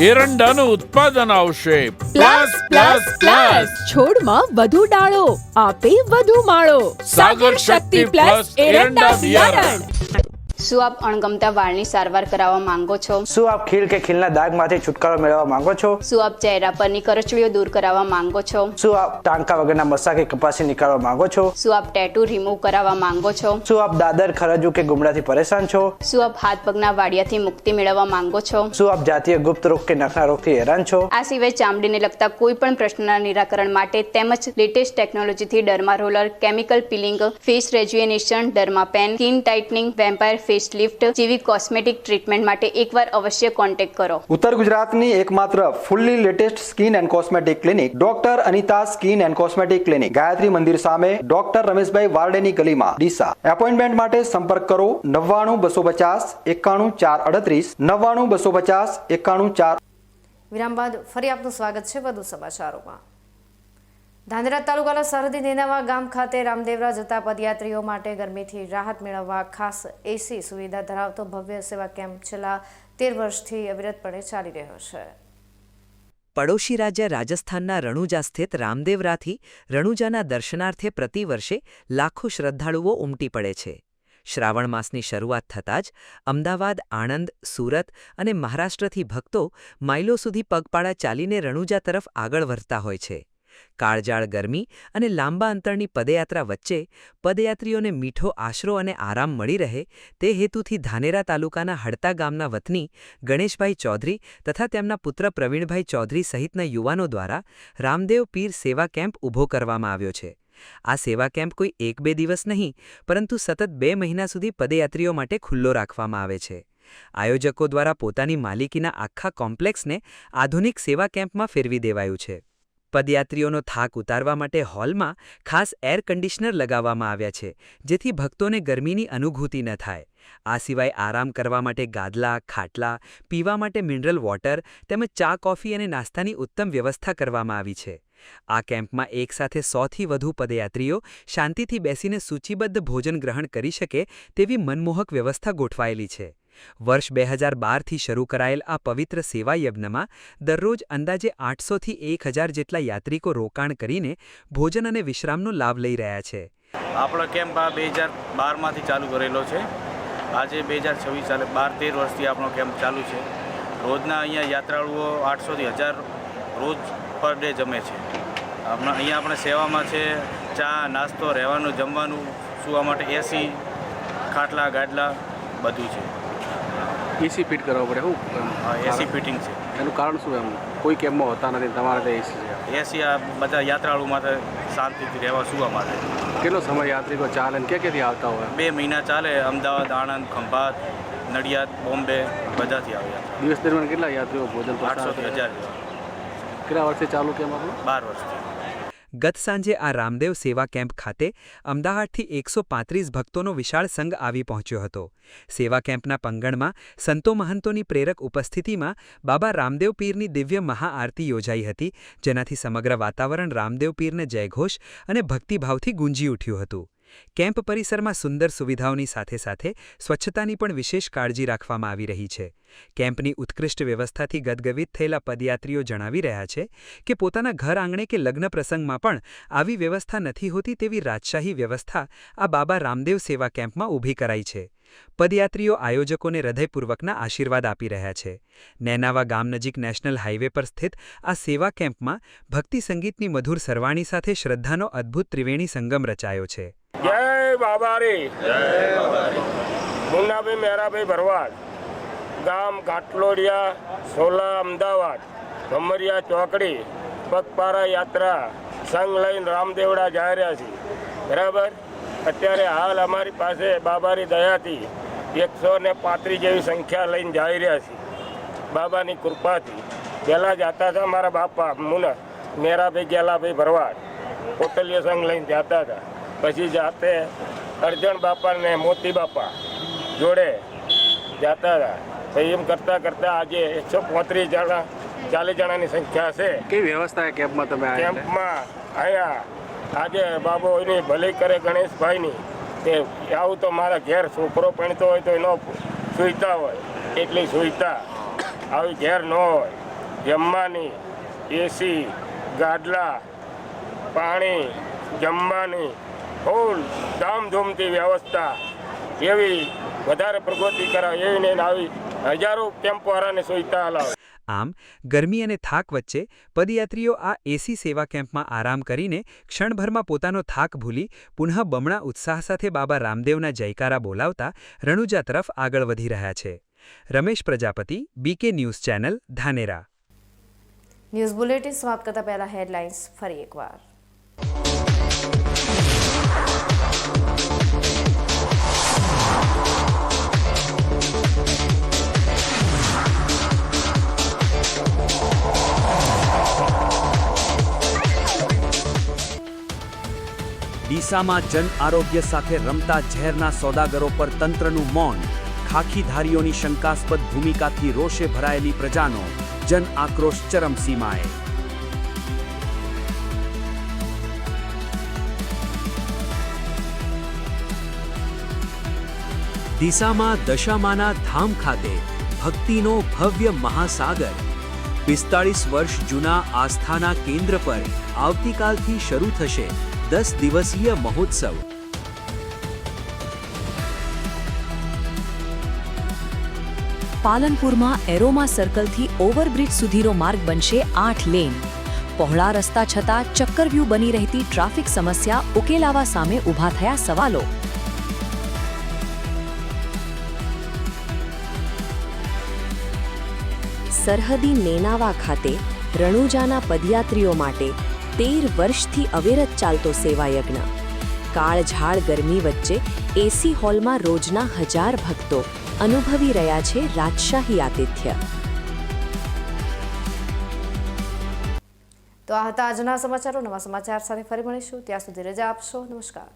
એરંડાનું ઉત્પાદન આવશે પ્લસ પ્લસ પ્લસ. છોડમાં વધુ ડાળો, આપે વધુ માળો. સાગર શક્તિ પ્લસ એરંડા બિયારણ. શું આપ અણગમતા વાળની સારવાર કરાવવા માંગો છો? શું આપ ખીલ કે ખીલના દાગમાંથી છુટકારો મેળવવા માંગો છો? શું આપ ચહેરા પરની કરચલીઓ દૂર કરાવવા માંગો છો? શું આપ ટાંકા વગરના મસા કે કપાસી નીકાળવા માંગો છો? શું આપ ટેટુ રિમૂવ કરાવવા માંગો છો? શું આપ દાદર, ખરજુ કે ગુમડાથી પરેશાન છો? શું આપ હાથ પગના વાડિયાથી મુક્તિ મેળવવા માંગો છો? શું આપ જાતીય ગુપ્ત રોગ કે નખના રોગથી હેરાન છો? આ સિવાય ચામડીને લગતા કોઈ પણ પ્રશ્નના નિરાકરણ માટે તેમજ લેટેસ્ટ ટેકનોલોજીથી derma roller, chemical peeling, face rejuvenation, derma pen, skin tightening, vampire face lift જેવી કોસ્મેટિક ટ્રીટમેન્ટ માટે એકવાર અવશ્ય કોન્ટેક્ટ કરો. ઉત્તર ગુજરાતની એકમાત્ર fully latest skin and cosmetic clinic doctor Anita skin and cosmetic clinic, Gayatri Mandir સામે, ડોક્ટર રમેશભાઈ વારડેની ગલીમાં, ડીસા. એપોઇન્ટમેન્ટ માટે સંપર્ક કરો 99 250 91 438 99 250 91 4. વિરામ બાદ ફરી આપનું સ્વાગત છે વધુ સમાચારોમાં. ધાંધ્રા તાલુકાના સરહદી નેનાવા ગામ ખાતે રામદેવરા જતા પદયાત્રીઓ માટે ગરમીથી રાહત મેળવવા ખાસ એસી સુવિધા ધરાવતો ભવ્ય સેવા કેમ્પ છેલ્લા 13 વર્ષથી અવિરતપણે ચાલી રહ્યો છે. પડોશી રાજ્ય રાજસ્થાનના રણુજા સ્થિત રામદેવરાથી રણુજાના દર્શનાર્થે પ્રતિવર્ષે લાખો શ્રદ્ધાળુઓ ઉમટી પડે છે. શ્રાવણ માસની શરૂઆત થતાં જ અમદાવાદ, આણંદ, સુરત અને મહારાષ્ટ્રથી ભક્તો માઇલો સુધી પગપાળા ચાલીને રણુજા તરફ આગળ વધતા હોય છે. કાળજાળ ગરમી અને લાંબા અંતરની પદયાત્રા વચ્ચે પદયાત્રીઓને મીઠો આશરો અને આરામ મળી રહે તે હેતુથી ધાનેરા તાલુકાના હડતા ગામના વતની ગણેશભાઈ ચૌધરી તથા તેમના પુત્ર પ્રવીણભાઈ ચૌધરી સહિતના યુવાનો દ્વારા રામદેવ પીર સેવા કેમ્પ ઊભો કરવામાં આવ્યો છે. આ સેવા કેમ્પ કોઈ 1-2 દિવસ નહીં પરંતુ સતત 2 મહિના સુધી પદયાત્રીઓ માટે ખુલ્લો રાખવામાં આવે છે. આયોજકો દ્વારા પોતાની માલિકીના આખા કોમ્પ્લેક્સને આધુનિક સેવા કેમ્પમાં ફેરવી દેવાયું છે. પદયાત્રીઓનો થાક ઉતારવા માટે હોલમાં ખાસ એર કન્ડિશનર લગાવવામાં આવ્યા છે જેથી ભક્તોને ગરમીની અનુભૂતિ ન થાય. આ સિવાય આરામ કરવા માટે ગાદલા, ખાટલા, પીવા માટે મિનરલ વોટર તેમજ ચા, કોફી અને નાસ્તાની ઉત્તમ વ્યવસ્થા કરવામાં આવી છે. આ કેમ્પમાં એકસાથે 100થી વધુ પદયાત્રીઓ શાંતિથી બેસીને સૂચિબદ્ધ ભોજન ગ્રહણ કરી શકે તેવી મનમોહક વ્યવસ્થા ગોઠવાયેલી છે. વર્ષ 2012થી શરૂ કરાયેલ આ પવિત્ર સેવા યજ્ઞમાં દરરોજ અંદાજે 800થી 1000 જેટલા યાત્રિકો રોકાણ કરીને ભોજન અને વિશ્રામનો લાભ લઈ રહ્યા છે. આપણો કેમ્પ આ 2012માંથી ચાલુ કરેલો છે. આજે 2026 ચાલે 12-13 વર્ષથી આપણો કેમ્પ ચાલુ છે. રોજના અહીંયા યાત્રાળુઓ 800થી 1000 રોજ પર ડે જમે છે. અહીંયા આપણે સેવામાં છે ચા, નાસ્તો, રહેવાનું, જમવાનું, સૂવા માટે એસી, ખાટલા, ગાડલા બધું છે. એસી ફિટ કરવા પડે? શું એસી ફિટિંગ છે. એનું કારણ શું? એમ કોઈ કેમ્પમાં હોતા નથી, તમારે એસી છે? એસી આ બધા યાત્રાળુ માટે શાંતિથી રહેવા સુવા માટે. કેટલો સમય યાત્રિકો ચાલે ને ક્યાંથી આવતા હોય? 2 મહિના ચાલે. અમદાવાદ, આણંદ, ખંભાત, નડિયાદ, બોમ્બે બધાથી આવે. દિવસ દરમિયાન કેટલા યાત્રીઓ ભોજન? 800થી 1000 જેવા. કેટલા વર્ષથી ચાલુ કેમ્પ આપણું? 12 વર્ષથી. ગત સાંજે આ રામદેવ સેવા કેમ્પ ખાતે અમદાવાદથી 135 ભક્તોનો વિશાળ સંઘ આવી પહોંચ્યો હતો. સેવા કેમ્પના પંગણમાં સંતો મહંતોની પ્રેરક ઉપસ્થિતિમાં બાબા રામદેવ પીરની દિવ્ય મહાઆરતી યોજાઈ હતી, જેનાથી સમગ્ર વાતાવરણ રામદેવ પીરને જયઘોષ અને ભક્તિભાવથી ગુંજી ઉઠ્યું હતું. કેમ્પ પરિસરમાં સુંદર સુવિધાઓની સાથે સાથે સ્વચ્છતાની પણ વિશેષ કાળજી રાખવામાં આવી રહી છે. કેમ્પની ઉત્કૃષ્ટ વ્યવસ્થાથી ગદગદિત થયેલા પદયાત્રીઓ જણાવી રહ્યા છે કે પોતાના ઘર આંગણે કે લગ્ન પ્રસંગમાં પણ આવી વ્યવસ્થા નથી હોતી તેવી રાજશાહી વ્યવસ્થા આ બાબા રામદેવ સેવા કેમ્પમાં ઊભી કરાઈ છે. પદયાત્રીઓ આયોજકોને હૃદયપૂર્વકના આશીર્વાદ આપી રહ્યા છે. નેનાવા ગામ નજીક નેશનલ હાઇવે પર સ્થિત આ સેવા કેમ્પમાં ભક્તિ સંગીતની મધુર સરવાણી સાથે શ્રદ્ધાનો અદ્ભુત ત્રિવેણી સંગમ રચાયો છે. જય બાબા રે, જય બાબા રે. મુન્નાભાઈ મેરાભાઈ ભરવાડ, ગામ ઘાટલોડિયા, સોલા, અમદાવાદ, ભમરિયા ચોકડી પગપાળા યાત્રા સંઘ લઈને રામદેવડા જઈ રહ્યા છીએ. બરાબર. અત્યારે હાલ અમારી પાસે બાબાની દયાથી 135 જેવી સંખ્યા લઈને જઈ રહ્યા છીએ બાબાની કૃપાથી. પહેલાં જતા હતા મારા બાપા મુના મેરાભાઈ ગેલાભાઈ ભરવાડ કોટલીય સંઘ લઈને જતા હતા. પછી જાતે અરજણ બાપા ને મોતી બાપા જોડે જતા હતા. પછી એમ કરતાં કરતાં આજે 135 જણા 40 જણાની સંખ્યા છે. કેવી વ્યવસ્થા છે કેમ્પમાં? તમે કેમ્પમાં અહીંયા આજે બાબો એની ભલી કરે ગણેશભાઈની તે આવું તો મારા ઘેર છોકરો ભણતો હોય તો એનો સુવિધા હોય એટલી સુવિધા આવી ઘેર ન હોય. જમવાની એસી, ગાદલા, પાણી, જમવાની ફૂલ ધામધૂમથી વ્યવસ્થા એવી વધારે પ્રગતિ કરાવે એવી ને આવી હજારો કેમ્પવાળાને સુવિધા હલાવે. આમ ગરમી અને થાક વચ્ચે પદયાત્રીઓ આ એસી સેવા કેમ્પમાં આરામ કરીને ક્ષણભરમાં પોતાનો થાક ભૂલી પુનઃ બમણા ઉત્સાહ સાથે બાબા રામદેવના જયકારા બોલાવતા રણુજા તરફ આગળ વધી રહ્યા છે. Ramesh Prajapati, BK news channel, Dhanera. News bulletin સમાપ્ત કરતા પહેલા હેડલાઇન્સ ફરી એકવાર. ડીસામાં જન આરોગ્ય સાથે રમતા ઝેરના સોદાગરો પર તંત્રનું મૌન. ખાખીધારીઓની શંકાસ્પદ ભૂમિકાથી રોષે ભરાયેલી પ્રજાનો જન આક્રોશ ચરમસીમાએ. ડીસામાં દશામાના ધામ ખાતે ભક્તિનો ભવ્ય મહાસાગર. 45 વર્ષ જૂના આસ્થાના કેન્દ્ર પર આવતીકાલથી શરૂ થશે 10 દિવસીય મહોત્સવ. પાલનપુરમાં એરોમા સર્કલથી ઓવરબ્રિજ સુધીનો માર્ગ બનશે 8 લેન. પહોળા રસ્તા છતાં ચક્કરવ્યૂહ બની રહેતી ટ્રાફિક સમસ્યા ઉકેલાવા સામે ઊભા થયા સવાલો. સરહદી નેનાવા ખાતે રણુજાના પદયાત્રીઓ માટે 13 વર્ષથી અવિરત ચાલતો સેવાયજ્ઞ. કાળઝાળ ગરમી વચ્ચે એસી હોલમાં રોજના 1000 ભક્તો અનુભવી રહ્યા છે રાજશાહી આતિથ્ય. તો આ હતા આજના સમાચારો. નવા સમાચાર સાથે ફરી મળીશું. ત્યાં સુધી રજા આપશો. નમસ્કાર.